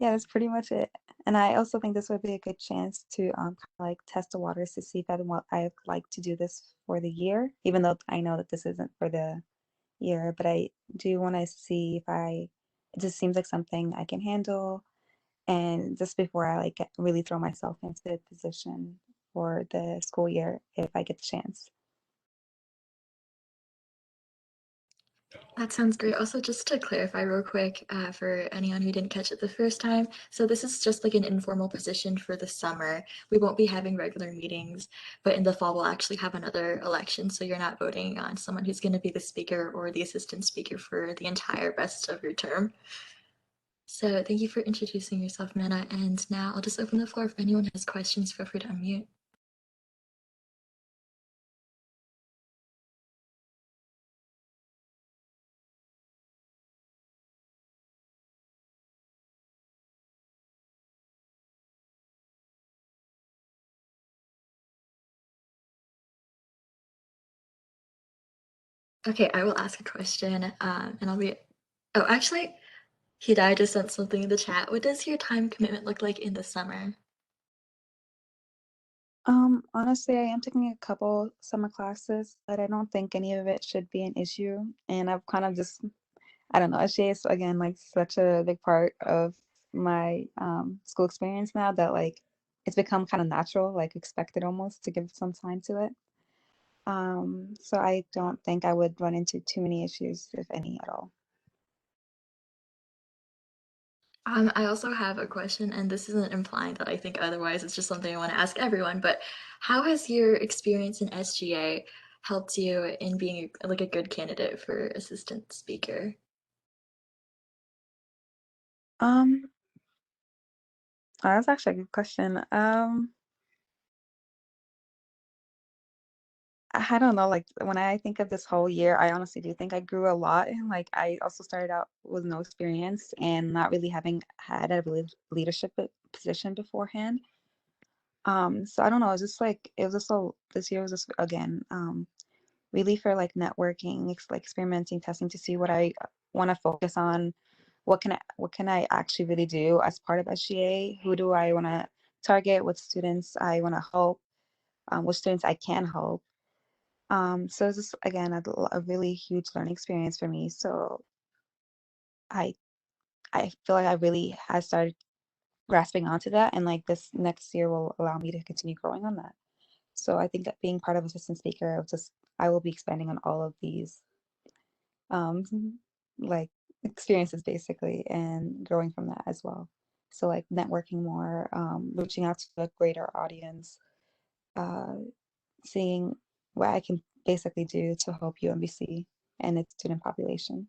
Yeah, that's pretty much it. And I also think this would be a good chance to like test the waters to see if I'd like to do this for the year, even though I know that this isn't for the year, but I do want to see if it just seems like something I can handle, and just before I like really throw myself into the position for the school year if I get the chance. That sounds great. Also, just to clarify real quick, for anyone who didn't catch it the first time, so this is just like an informal position for the summer. We won't be having regular meetings, but in the fall we'll actually have another election, so you're not voting on someone who's going to be the speaker or the assistant speaker for the entire rest of your term. So thank you for introducing yourself, Manna, and now I'll just open the floor. If anyone has questions, feel free to unmute. Okay, I will ask a question, and I'll be. Oh, actually, Hidai just sent something in the chat. What does your time commitment look like in the summer? Honestly, I am taking a couple summer classes, but I don't think any of it should be an issue. And I've kind of just, I don't know, SGA is again like such a big part of my school experience now that like it's become kind of natural, like expected almost to give some time to it. So I don't think I would run into too many issues, if any at all. I also have a question, and this isn't implying that I think otherwise. It's just something I want to ask everyone. But how has your experience in SGA helped you in being like a good candidate for assistant speaker? That's actually a good question. I don't know, like when I think of this whole year, I honestly do think I grew a lot. And like I also started out with no experience and not really having had a really leadership position beforehand. So I don't know, it's just like it was just this year was just again, really for like networking, like experimenting, testing to see what I want to focus on. What can I actually really do as part of SGA? Who do I want to target? What students I want to help? What students I can help? So it's just again a really huge learning experience for me. So I I feel like I really have started grasping onto that, and like this next year will allow me to continue growing on that. So I think that being part of assistant speaker, I will be expanding on all of these um like experiences basically and growing from that as well. So like networking more, reaching out to a greater audience, uh, seeing what I can basically do to help UMBC and its student population.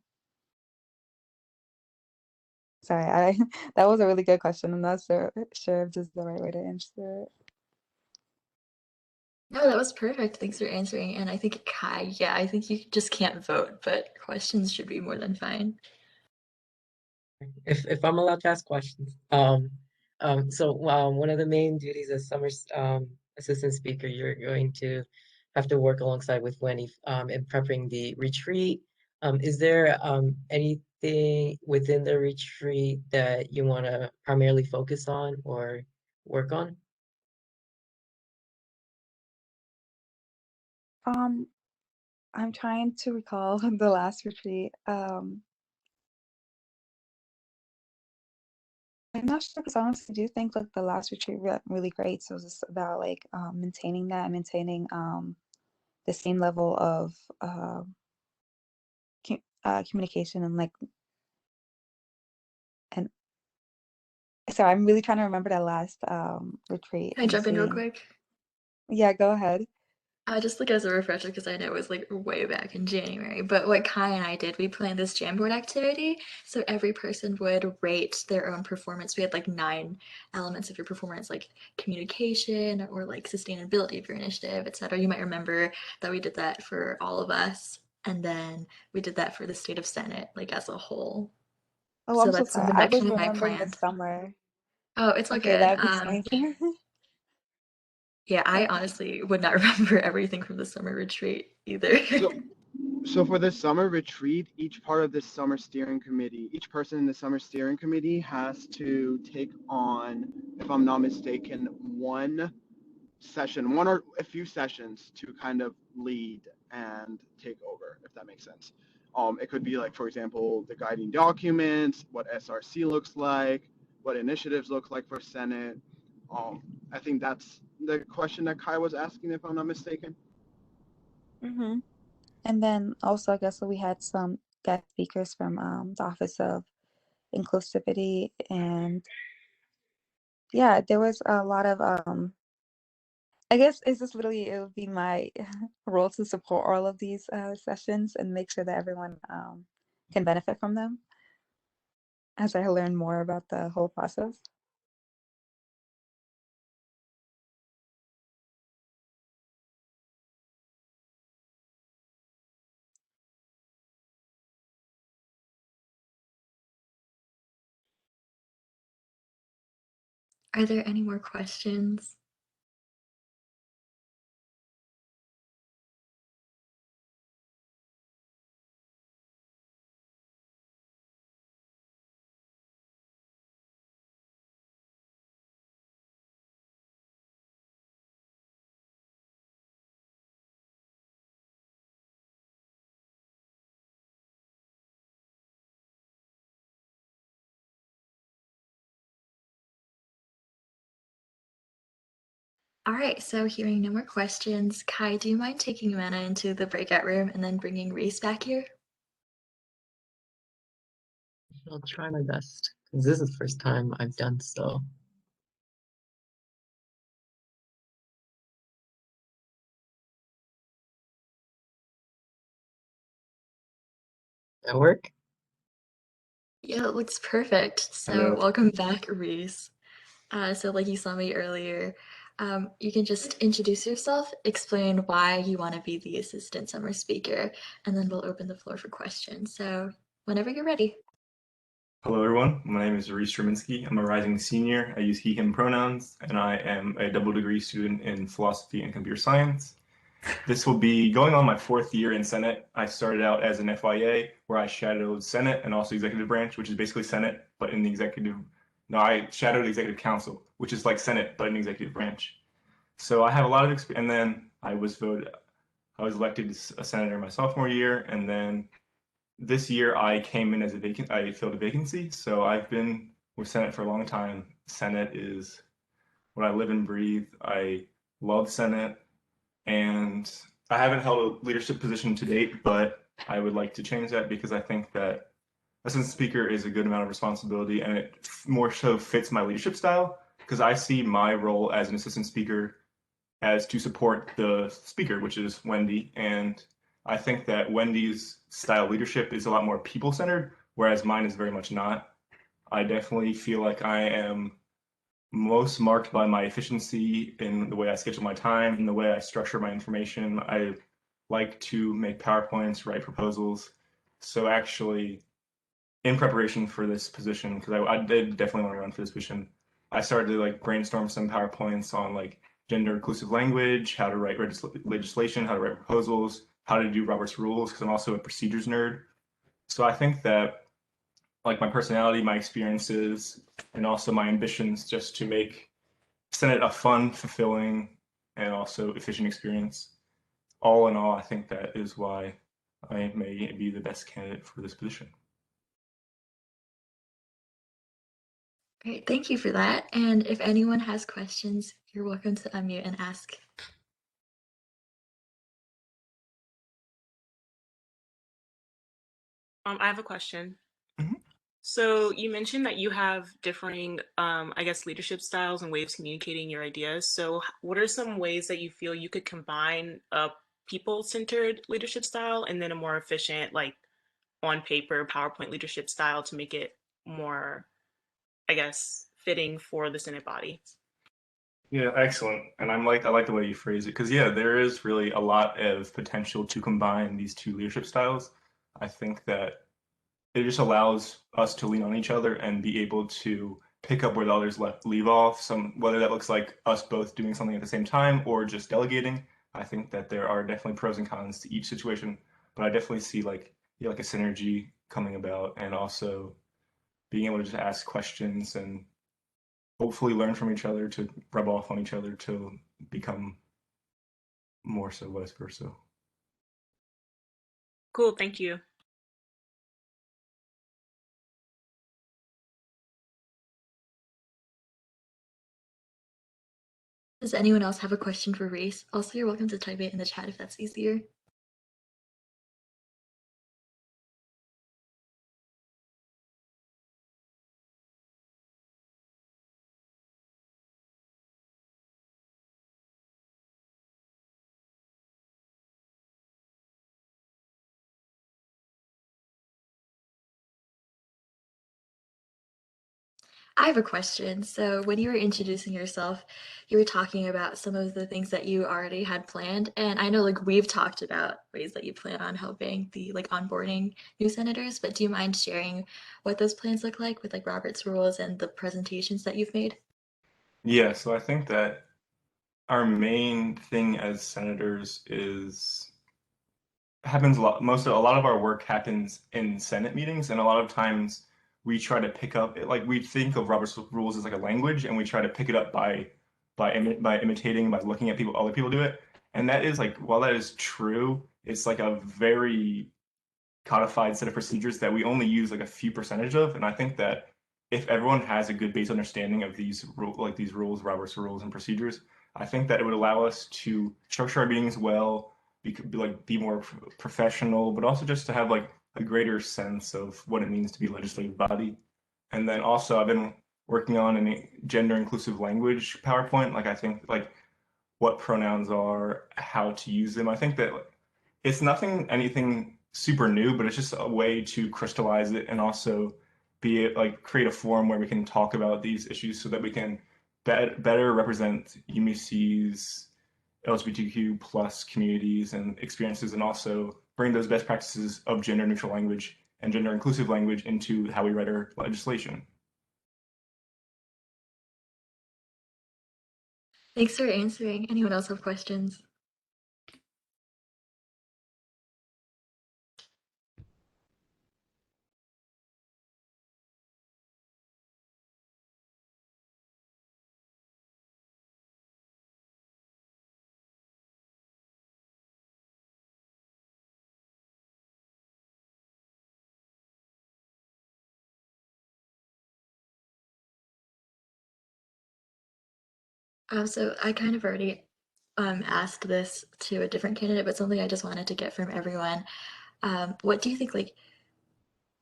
Sorry, that was a really good question. I'm not sure if this is the right way to answer it. No, that was perfect. Thanks for answering. And I think Kai, yeah, I think you just can't vote, but questions should be more than fine. If I'm allowed to ask questions, so one of the main duties as summer assistant speaker, you're going to have to work alongside with Wendy in prepping the retreat. Is there anything within the retreat that you want to primarily focus on or work on? I'm trying to recall the last retreat. I'm not sure because I honestly do think like the last retreat went really great. So it's just about like maintaining that, maintaining the same level of communication and like and sorry, I'm really trying to remember that last retreat Can I and jump in real seeing. quick? Yeah, go ahead. Just like as a refresher, because I know it was like way back in January, but what Kai and I did, we planned this Jamboard activity. So every person would rate their own performance. We had like 9 elements of your performance, like communication or like sustainability of your initiative, etc. You might remember that we did that for all of us. And then we did that for the state of Senate, like as a whole. Oh, So I'm so that's sorry. something I that was Kai and I remembering the planned. summer. Oh, it's all Okay, good. that explains it. Yeah, I honestly would not remember everything from the summer retreat either. So for this summer retreat, each part of this summer steering committee, each person in the summer steering committee has to take on, if I'm not mistaken, one session, one or a few sessions to kind of lead and take over, if that makes sense. It could be like, for example, the guiding documents, what SRC looks like, what initiatives look like for Senate. I think that's the question that Kai was asking, if I'm not mistaken. Mm-hmm. And then also, I guess we had some guest speakers from the Office of Inclusivity, and yeah, there was a lot of I guess it's just literally it would be my role to support all of these sessions and make sure that everyone can benefit from them as I learn more about the whole process. Are there any more questions? All right, so hearing no more questions, Kai, do you mind taking Mana into the breakout room and then bringing Reese back here? I'll try my best because this is the first time I've done so. That work? Yeah, it looks perfect. So Hello. welcome back, Reese. So like you saw me earlier, you can just introduce yourself, explain why you want to be the assistant summer speaker, and then we'll open the floor for questions. So whenever you're ready. Hello, everyone. My name is Reese Straminsky. I'm a rising senior. I use he, him pronouns, and I am a double degree student in philosophy and computer science. This will be going on my 4th year in Senate. I started out as an FYA where I shadowed Senate and also executive branch, which is basically Senate, but in the executive. No, I shadowed executive council, which is like Senate, but in executive branch. So I have a lot of experience. And then I was elected as a senator my sophomore year, and then this year I came in as I filled a vacancy. So I've been with Senate for a long time. Senate is what I live and breathe. I love Senate, and I haven't held a leadership position to date, but I would like to change that because I think that assistant speaker is a good amount of responsibility, and it more so fits my leadership style because I see my role as an assistant speaker as to support the speaker, which is Wendy. And I think that Wendy's style of leadership is a lot more people-centered, whereas mine is very much not. I definitely feel like I am most marked by my efficiency in the way I schedule my time and the way I structure my information. I like to make PowerPoints, write proposals. So actually, in preparation for this position, because I did definitely want to run for this position, I started to like brainstorm some PowerPoints on like gender inclusive language, how to write legislation, how to write proposals, how to do Robert's rules, because I'm also a procedures nerd. So I think that like my personality, my experiences, and also my ambitions just to make Senate a fun, fulfilling, and also efficient experience. All in all, I think that is why I may be the best candidate for this position. Great, thank you for that. And if anyone has questions, you're welcome to unmute and ask. I have a question. So you mentioned that you have differing, I guess, leadership styles and ways of communicating your ideas. So what are some ways that you feel you could combine a people-centered leadership style and then a more efficient, like on paper, PowerPoint leadership style to make it more, I guess, fitting for the Senate body? Yeah, excellent. And I like the way you phrase it, because yeah, there is really a lot of potential to combine these two leadership styles. I think that it just allows us to lean on each other and be able to pick up where the others leave off. Whether that looks like us both doing something at the same time or just delegating. I think that there are definitely pros and cons to each situation, but I definitely see like a synergy coming about, and also being able to just ask questions and hopefully learn from each other to rub off on each other to become more so vice versa. Cool, thank you. Does anyone else have a question for Reese? Also, you're welcome to type it in the chat if that's easier. I have a question. So when you were introducing yourself, you were talking about some of the things that you already had planned. And I know like we've talked about ways that you plan on helping the like onboarding new senators, but do you mind sharing what those plans look like with like Robert's rules and the presentations that you've made? Yeah, so I think that our main thing as senators is happens a lot. A lot of our work happens in Senate meetings, and a lot of times we try to pick up like we think of Robert's rules as like a language, and we try to pick it up by imitating, by looking at other people do it. And that is like, while that is true, it's like a very codified set of procedures that we only use like a few percentage of. And I think that if everyone has a good base understanding of these rules, Robert's rules and procedures, I think that it would allow us to structure our meetings well, be more professional, but also just to have like a greater sense of what it means to be a legislative body. And then also I've been working on a gender inclusive language PowerPoint. Like I think like what pronouns are, how to use them. I think that it's anything super new, but it's just a way to crystallize it and also create a forum where we can talk about these issues so that we can better represent UMC's LGBTQ plus communities and experiences, and also bring those best practices of gender neutral language and gender inclusive language into how we write our legislation. Thanks for answering. Anyone else have questions? So I kind of already asked this to a different candidate, but something I just wanted to get from everyone. What do you think like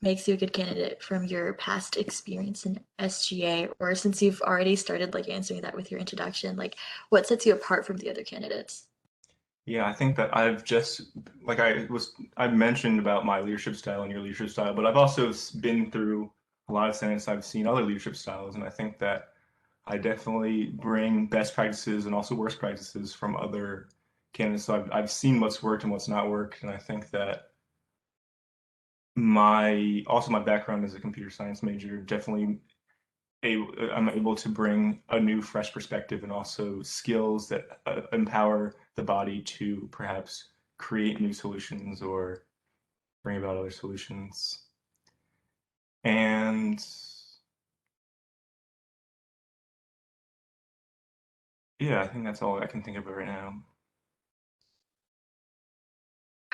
makes you a good candidate from your past experience in SGA, or since you've already started like answering that with your introduction, like what sets you apart from the other candidates? Yeah, I think that I've mentioned about my leadership style and your leadership style, but I've also been through a lot of Senates. I've seen other leadership styles, and I think that I definitely bring best practices and also worst practices from other candidates. So I've seen what's worked and what's not worked, and I think that my background as a computer science major definitely I'm able to bring a new, fresh perspective and also skills that empower the body to perhaps create new solutions or bring about other solutions. And yeah, I think that's all I can think of right now.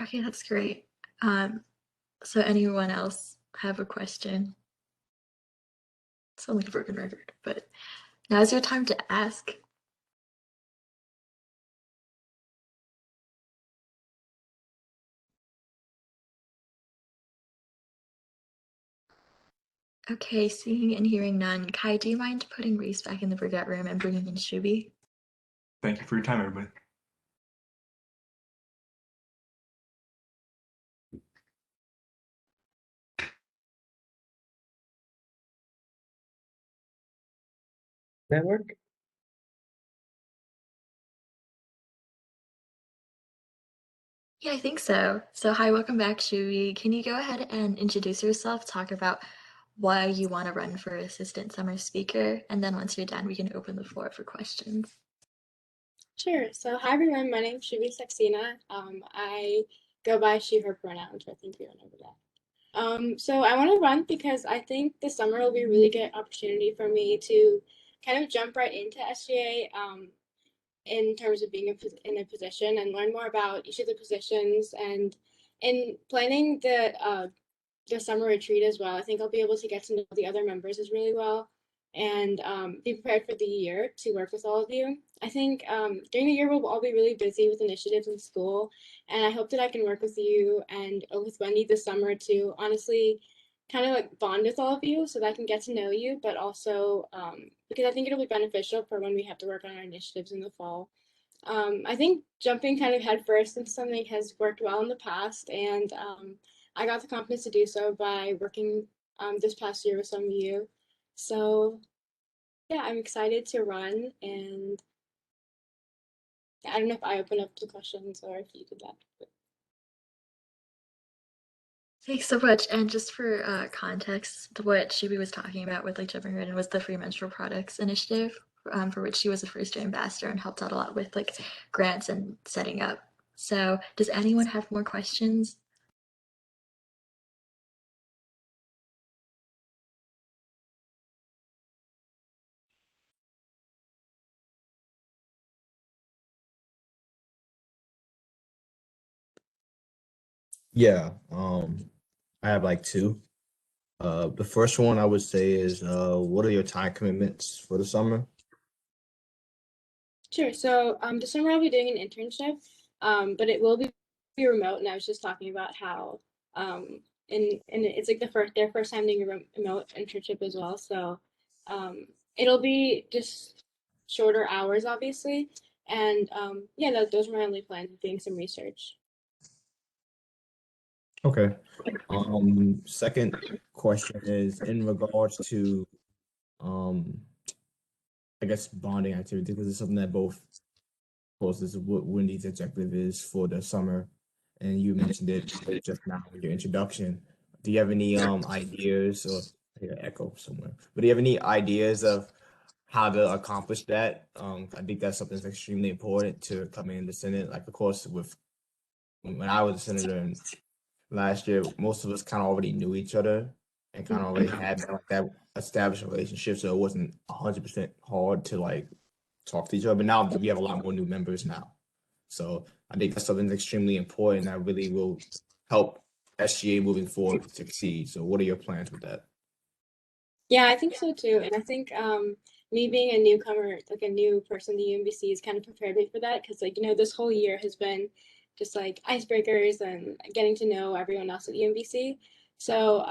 Okay, that's great. So anyone else have a question? It's only a broken record, but now's your time to ask. Okay, seeing and hearing none. Kai, do you mind putting Reese back in the breakout room and bringing in Shubi? Thank you for your time, everybody. Network? Yeah, I think so. So hi, welcome back, Shubi. Can you go ahead and introduce yourself, talk about why you want to run for assistant summer speaker, and then once you're done, we can open the floor for questions. Sure. So, hi everyone. My name's Shivi Saxena. I go by she, her pronouns. I think you remember that. So I want to run because I think this summer will be a really good opportunity for me to kind of jump right into SGA in terms of being in a position and learn more about each of the positions. And in planning the summer retreat as well, I think I'll be able to get to know the other members as really well and be prepared for the year to work with all of you. I think during the year we'll all be really busy with initiatives in school, and I hope that I can work with you and with Wendy this summer to honestly kind of like bond with all of you so that I can get to know you, but also because I think it'll be beneficial for when we have to work on our initiatives in the fall. I think jumping kind of headfirst into something has worked well in the past, and I got the confidence to do so by working this past year with some of you. So yeah, I'm excited to run, and I don't know if I open up to questions or if you did that. But... Thanks so much. And just for context, what Shubi was talking about with like jumping right in was the Free Menstrual Products Initiative, for which she was a first-year ambassador and helped out a lot with like grants and setting up. So does anyone have more questions? Yeah, I have like two. The first one I would say is, what are your time commitments for the summer? Sure. So this summer I'll be doing an internship, but it will be remote. And I was just talking about how and it's like their first time doing a remote internship as well. So it'll be just shorter hours, obviously. And yeah, those are my only plans of doing some research. Okay. Second question is in regards to, I guess bonding activity, because it's something that both, of course, this is what Wendy's objective is for the summer, and you mentioned it just now in your introduction. Do you have any ideas, or I hear an echo somewhere? But do you have any ideas of how to accomplish that? I think that's something that's extremely important to come in the Senate. Like, of course, with when I was a senator and last year, most of us kind of already knew each other and kind of already had that established relationship, so it wasn't 100% hard to like talk to each other. But now we have a lot more new members now, so I think that's something that's extremely important that really will help SGA moving forward succeed. So, what are your plans with that? Yeah, I think so too. And I think me being a newcomer, like a new person to UMBC, has kind of prepared me for that because, like, this whole year has been just like icebreakers and getting to know everyone else at UMBC. So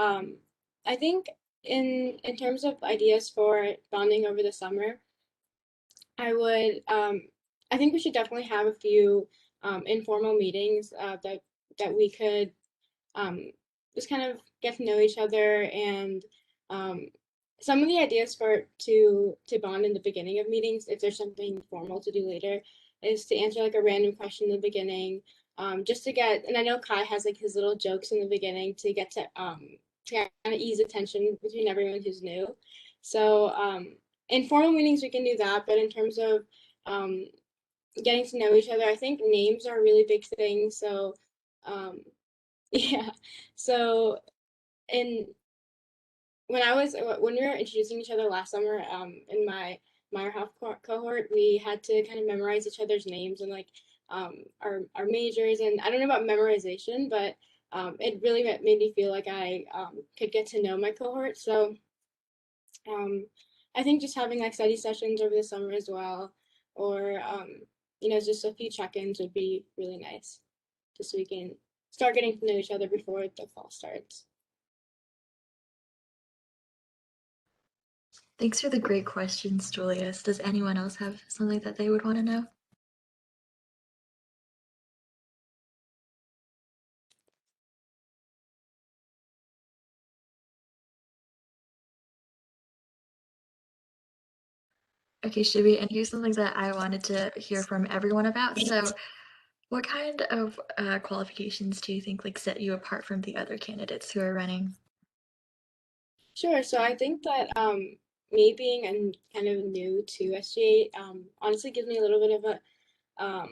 I think in terms of ideas for bonding over the summer, I think we should definitely have a few informal meetings that we could just kind of get to know each other and some of the ideas to bond in the beginning of meetings, if there's something formal to do later, is to answer like a random question in the beginning, just to get. And I know Kai has like his little jokes in the beginning to get to kind of ease the tension between everyone who's new. So in formal meetings we can do that, but in terms of getting to know each other, I think names are a really big thing. So yeah, so when we were introducing each other last summer, in my Meyerhoff cohort, we had to kind of memorize each other's names and like our majors. And I don't know about memorization, but it really made me feel like I could get to know my cohort. So I think just having like study sessions over the summer as well, or just a few check-ins would be really nice, just so we can start getting to know each other before the fall starts. Thanks for the great questions, Julius. Does anyone else have something that they would want to know? Okay, Shibi, and here's something that I wanted to hear from everyone about. So, what kind of qualifications do you think like set you apart from the other candidates who are running? Sure. So I think that me being kind of new to SGA honestly gives me a little bit of a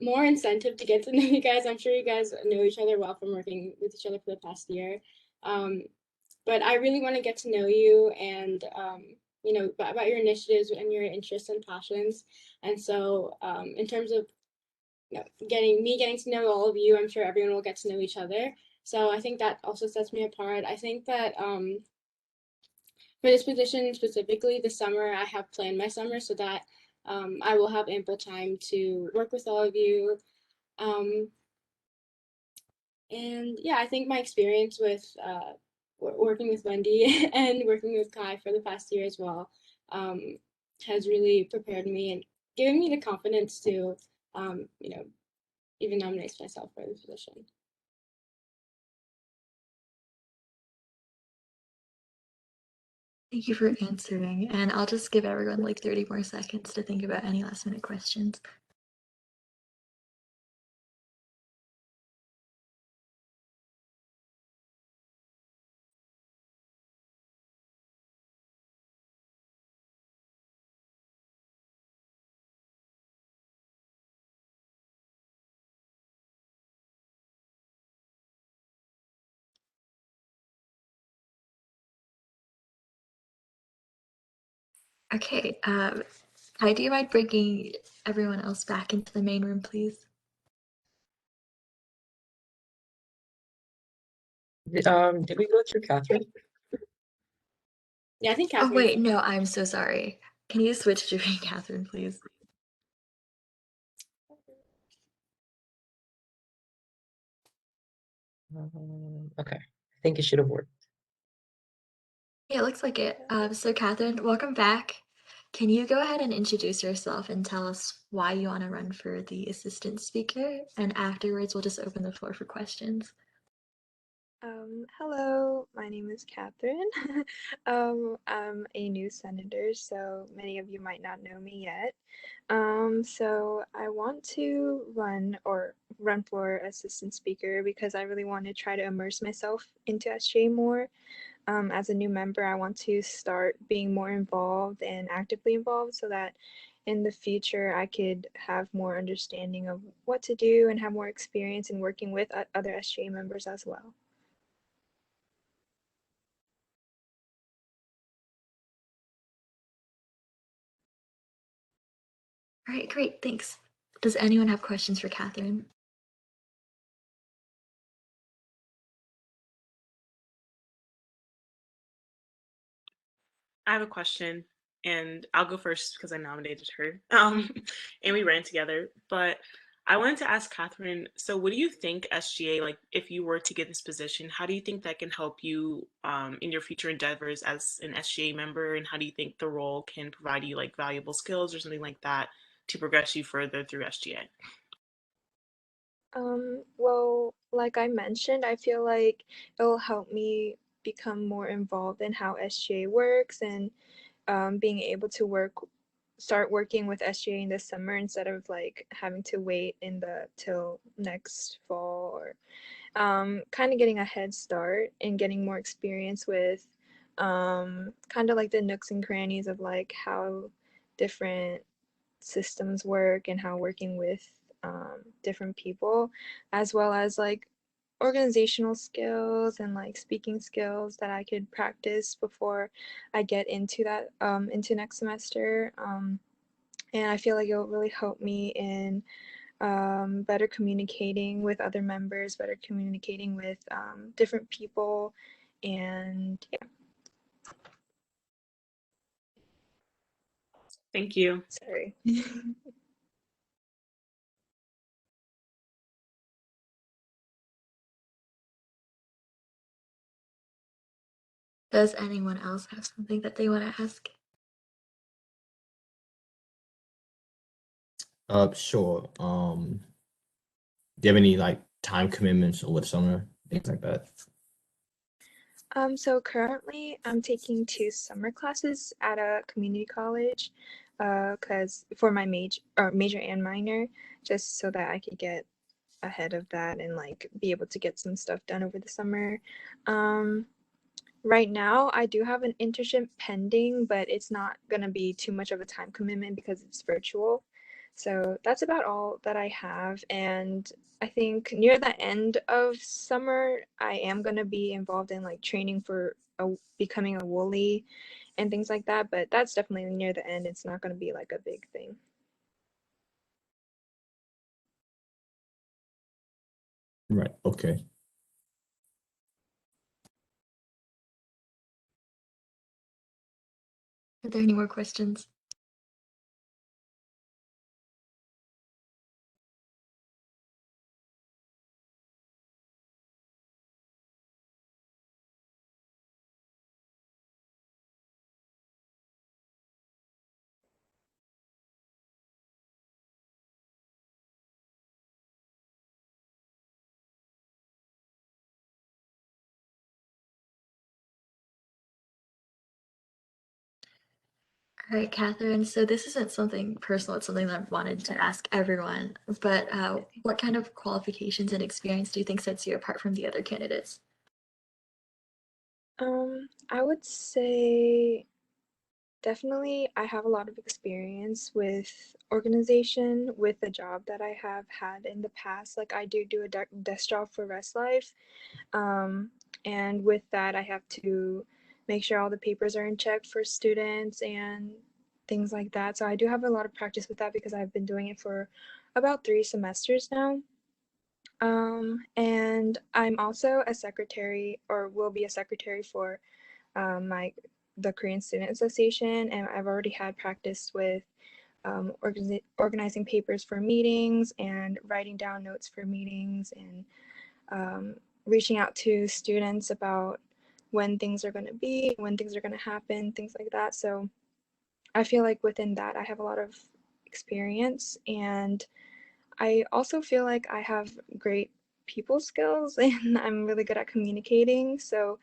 more incentive to get to know you guys. I'm sure you guys know each other well from working with each other for the past year. But I really want to get to know you and about your initiatives and your interests and passions. And so in terms of getting to know all of you, I'm sure everyone will get to know each other. So I think that also sets me apart. I think that for this position specifically, this summer, I have planned my summer so that I will have ample time to work with all of you. And yeah, I think my experience with working with Wendy and working with Kai for the past year as well has really prepared me and given me the confidence to, even nominate myself for the position. Thank you for answering, and I'll just give everyone like 30 more seconds to think about any last minute questions. Okay, Kai, do you mind bringing everyone else back into the main room, please? Did we go through Catherine? Yeah, I think Oh, Catherine. wait, no, I'm so sorry. Can you switch to being Catherine, please? Okay, I think it should have worked. Yeah, it looks like it. So Catherine, welcome back. Can you go ahead and introduce yourself and tell us why you want to run for the assistant speaker? And afterwards, we'll just open the floor for questions. Hello, my name is Catherine. I'm a new senator, so many of you might not know me yet. So I want to run for assistant speaker because I really want to try to immerse myself into SJ more. As a new member, I want to start being more involved and actively involved so that in the future I could have more understanding of what to do and have more experience in working with other SJ members as well. All right, great, thanks. Does anyone have questions for Catherine? I have a question, and I'll go first because I nominated her. And we ran together. But I wanted to ask Catherine, so what do you think SGA, like if you were to get this position, how do you think that can help you in your future endeavors as an SGA member? And how do you think the role can provide you like valuable skills or something like that to progress you further through SGA? Well, like I mentioned, I feel like it'll help me become more involved in how SGA works and being able to start working with SGA in the summer instead of like having to wait till next fall, or kind of getting a head start and getting more experience with kind of like the nooks and crannies of like how different systems work and how working with different people, as well as like organizational skills and like speaking skills that I could practice before I get into that into next semester. And I feel like it will really help me in better communicating with other members, better communicating with different people, and yeah. Thank you. Sorry. Does anyone else have something that they want to ask? Sure. Do you have any like time commitments over the summer, things like that? So currently I'm taking 2 summer classes at a community college, cause for my major and minor, just so that I could get ahead of that and like be able to get some stuff done over the summer. Right now I do have an internship pending, but it's not gonna be too much of a time commitment because it's virtual. So that's about all that I have, and I think near the end of summer I am gonna be involved in like training for becoming a woolly and things like that, but that's definitely near the end. It's not gonna be like a big thing. Right. Okay. Are there any more questions? All right, Catherine. So this isn't something personal, it's something that I wanted to ask everyone. But what kind of qualifications and experience do you think sets you apart from the other candidates? I would say definitely I have a lot of experience with organization with the job that I have had in the past. Like I do a desk job for Rest Life. And with that, I have to make sure all the papers are in check for students and things like that. So I do have a lot of practice with that because I've been doing it for about 3 semesters now. And I'm also a secretary, or will be a secretary for the Korean Student Association, and I've already had practice with organizing papers for meetings and writing down notes for meetings, and reaching out to students about when things are going to be, when things are going to happen, things like that. So I feel like within that I have a lot of experience, and I also feel like I have great people skills and I'm really good at communicating. So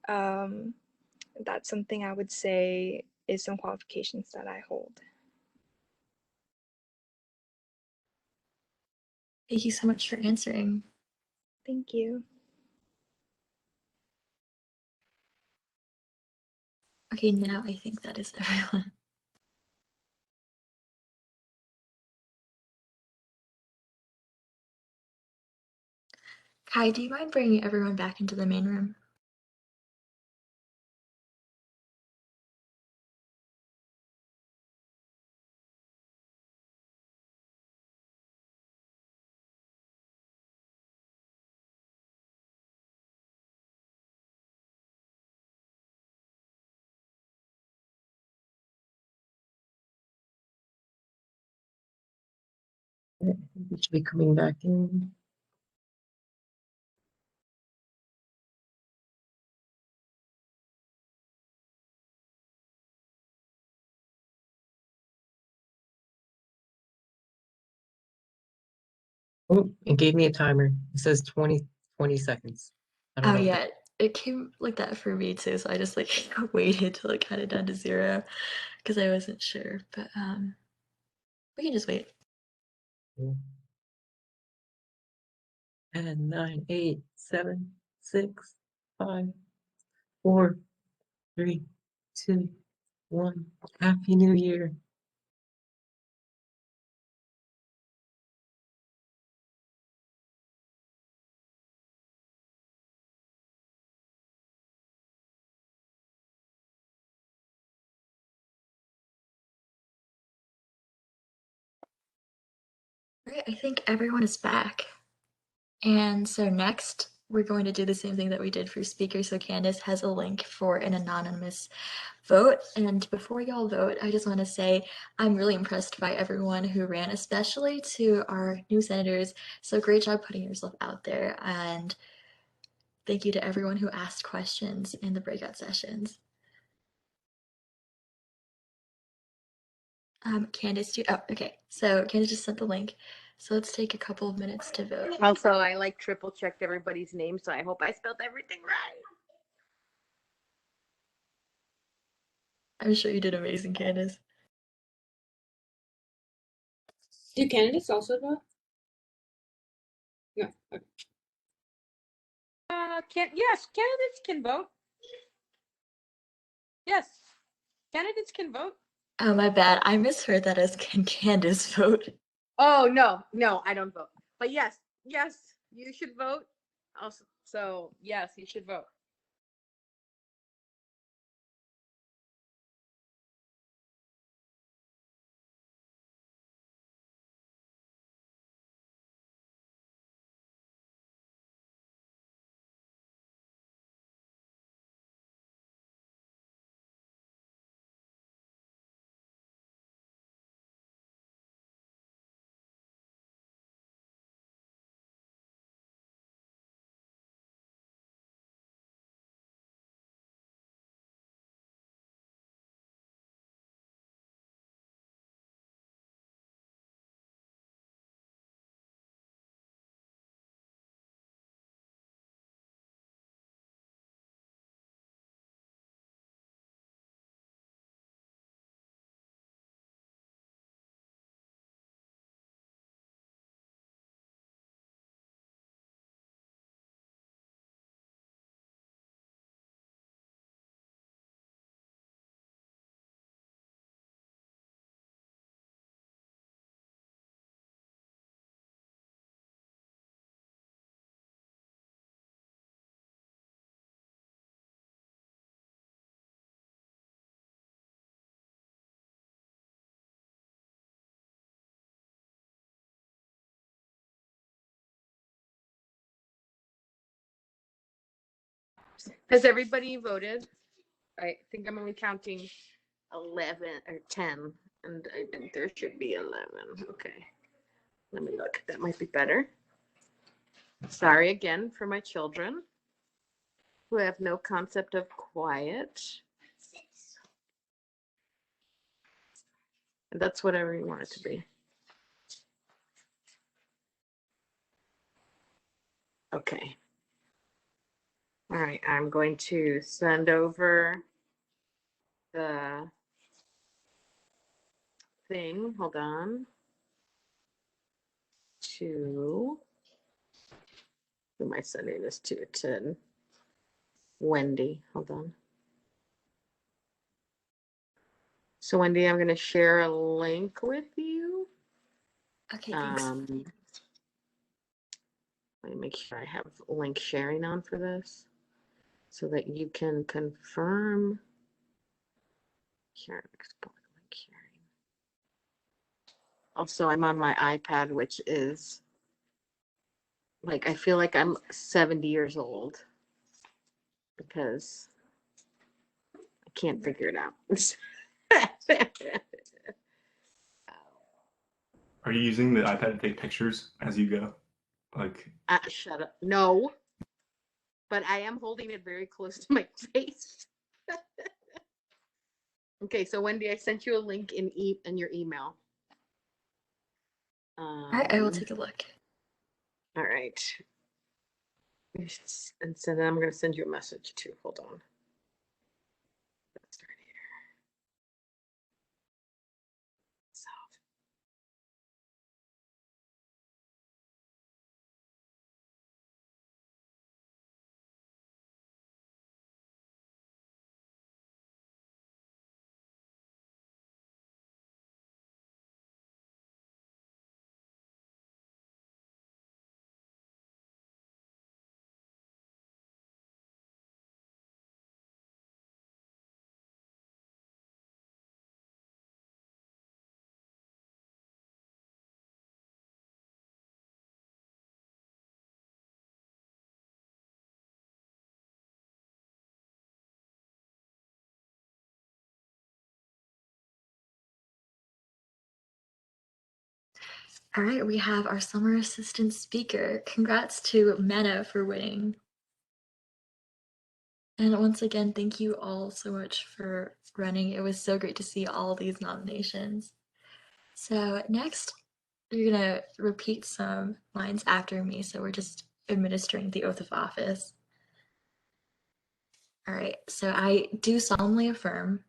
that's something I would say is some qualifications that I hold. Thank you so much for answering. Thank you. Okay, now I think that is everyone. Kai, do you mind bringing everyone back into the main room? We should be coming back in. Oh, it gave me a timer. It says 20 seconds. I don't Oh know. yeah, it came like that for me too, so I just like waited till it kind of down to 0 because I wasn't sure. But we can just wait. 10, 9, 8, 7, 6, 5, 4, 3, 2, 1. Happy New Year. Right, I think everyone is back. And so next, we're going to do the same thing that we did for speakers. So Candace has a link for an anonymous vote. And before y'all vote, I just want to say I'm really impressed by everyone who ran, especially to our new senators. So great job putting yourself out there. And thank you to everyone who asked questions in the breakout sessions. Candace, okay. So Candace just sent the link. So let's take a couple of minutes to vote. Also, I like triple checked everybody's name, so I hope I spelled everything right. I'm sure you did amazing, Candace. Do candidates also vote? No. Okay. Yes, candidates can vote. Yes, candidates can vote. Oh, my bad. I misheard that as can Candace vote. Oh, no, I don't vote. But yes, you should vote. Also, so yes, you should vote. Has everybody voted? I think I'm only counting 11 or 10, and I think there should be 11. Okay, let me look. That might be better. Sorry again for my children who have no concept of quiet. And that's what I really want it to be. Okay. All right, I'm going to send over the thing. Hold on. Who am I sending this to? To Wendy. Hold on. So Wendy, I'm going to share a link with you. Okay, thanks. Let me make sure I have link sharing on for this so that you can confirm. Here, export link sharing. Also, I'm on my iPad, which is like, I feel like I'm 70 years old because I can't figure it out. Are you using the iPad to take pictures as you go? Like, Shut up. No, but I am holding it very close to my face. Okay, so Wendy, I sent you a link in your email. All right, I will take a look. All right. And so then I'm going to send you a message too. Hold on. All right, we have our summer assistant speaker. Congrats to Mena for winning. And once again, thank you all so much for running. It was so great to see all these nominations. So next, you're gonna repeat some lines after me. So we're just administering the oath of office. All right, so I do solemnly affirm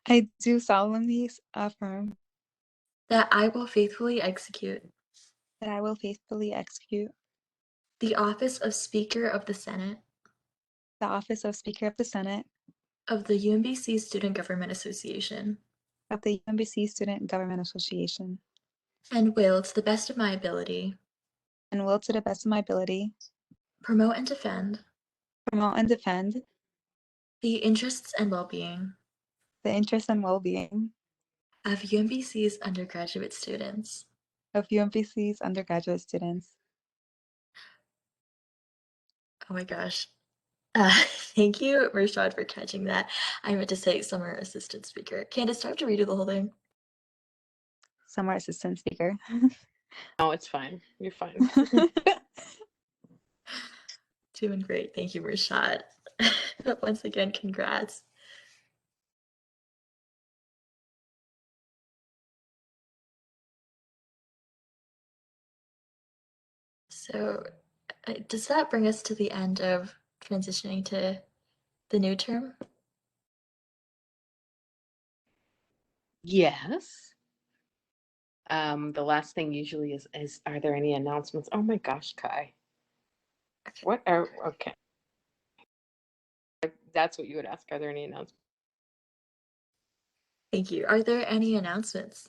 I do solemnly affirm that I will faithfully execute that I will faithfully execute the office of Speaker of the Senate the office of Speaker of the Senate of the UMBC Student Government Association of the UMBC Student Government Association and will, to the best of my ability, and will, to the best of my ability, promote and defend the interests and well-being the interests and well-being of UMBC's undergraduate students. of UMBC's undergraduate students. Oh my gosh. Thank you, Rashad, for catching that. I meant to say summer assistant speaker. Candace, do I have to redo the whole thing? Summer assistant speaker. Oh, it's fine. You're fine. Doing great. Thank you, Rashad. Once again, congrats. So does that bring us to the end of transitioning to the new term? Yes. The last thing usually is are there any announcements? Oh my gosh, Kai. What are okay. That's what you would ask. Are there any announcements? Thank you. Are there any announcements?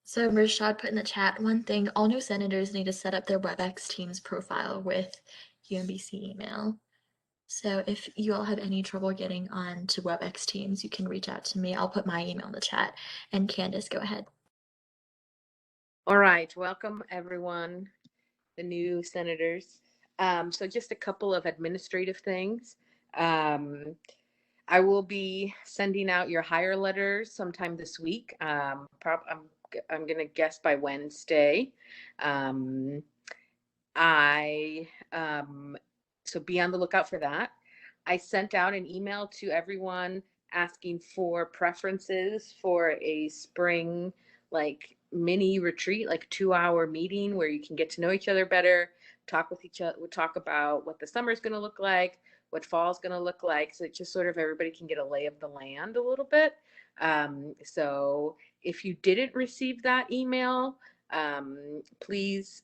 So Rashad put in the chat, one thing, all new senators need to set up their WebEx Teams profile with UMBC email. So if you all have any trouble getting on to WebEx Teams, you can reach out to me. I'll put my email in the chat. And Candace, go ahead. All right, welcome everyone, the new senators. So just a couple of administrative things. I will be sending out your hire letters sometime this week. I'm gonna guess by Wednesday. So be on the lookout for that. I sent out an email to everyone asking for preferences for a spring like mini retreat, like 2-hour meeting where you can get to know each other better, talk with each other, talk about what the summer is going to look like, what fall is going to look like, so that just sort of everybody can get a lay of the land a little bit. So if you didn't receive that email, please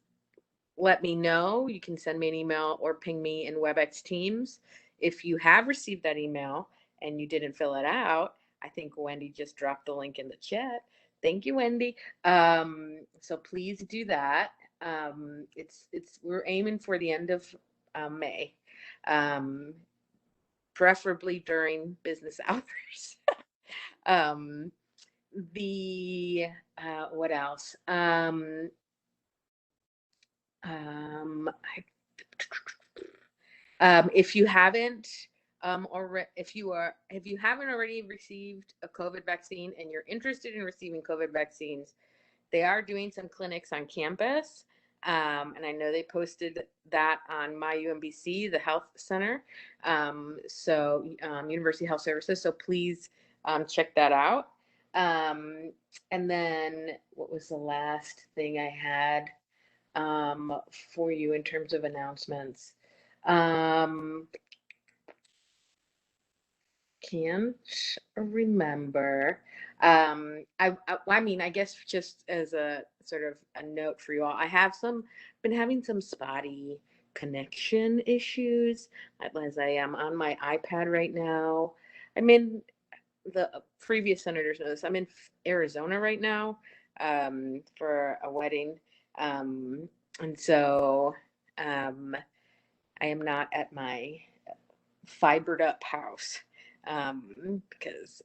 let me know. You can send me an email or ping me in WebEx Teams. If you have received that email and you didn't fill it out, I think Wendy just dropped the link in the chat. Thank you, Wendy. So please do that. We're aiming for the end of May, preferably during business hours. What else? If you haven't if you haven't already received a COVID vaccine and you're interested in receiving COVID vaccines, they are doing some clinics on campus. And I know they posted that on my UMBC, the health center. University Health Services. So please check that out. And then what was the last thing I had for you in terms of announcements? Can't remember. I mean, I guess just as a sort of a note for you all, been having some spotty connection issues as I am on my iPad right now. I'm in the previous senators know this. I'm in Arizona right now for a wedding, and so I am not at my fibered up house because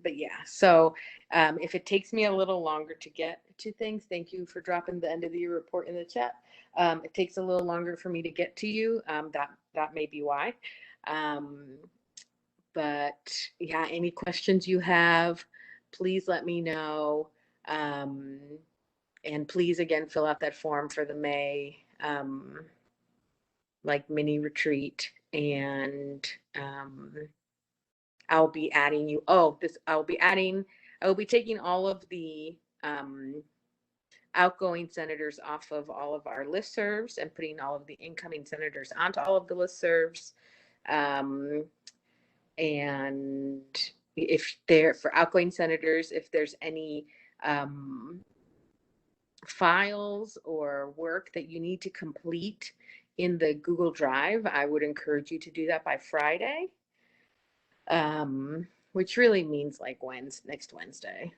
but yeah, so if it takes me a little longer to get to things, thank you for dropping the end of the year report in the chat. It takes a little longer for me to get to you. That may be why. But yeah, any questions you have, please let me know. And please again fill out that form for the May like mini retreat, and I'll be adding you. I will be taking all of the outgoing senators off of all of our listservs and putting all of the incoming senators onto all of the listservs. And if for outgoing senators, if there's any files or work that you need to complete in the Google Drive, I would encourage you to do that by Friday, which really means like next Wednesday.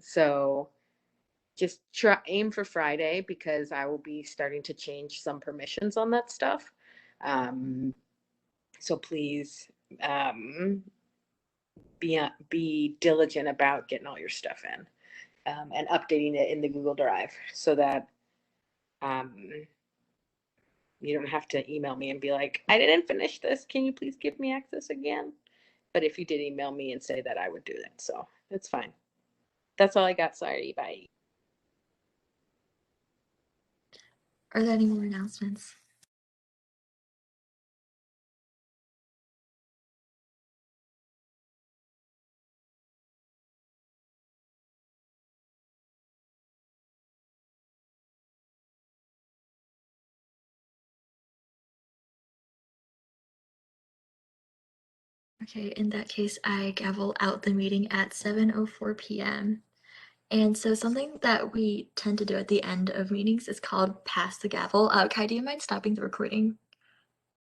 So just aim for Friday, because I will be starting to change some permissions on that stuff. So please be diligent about getting all your stuff in and updating it in the Google Drive, so that you don't have to email me and be like, I didn't finish this. Can you please give me access again? But if you did email me and say that, I would do that. So that's fine. That's all I got. Sorry. Bye. Are there any more announcements? Okay, in that case, I gavel out the meeting at 7:04 p.m. And so something that we tend to do at the end of meetings is called pass the gavel. Kai, do you mind stopping the recording?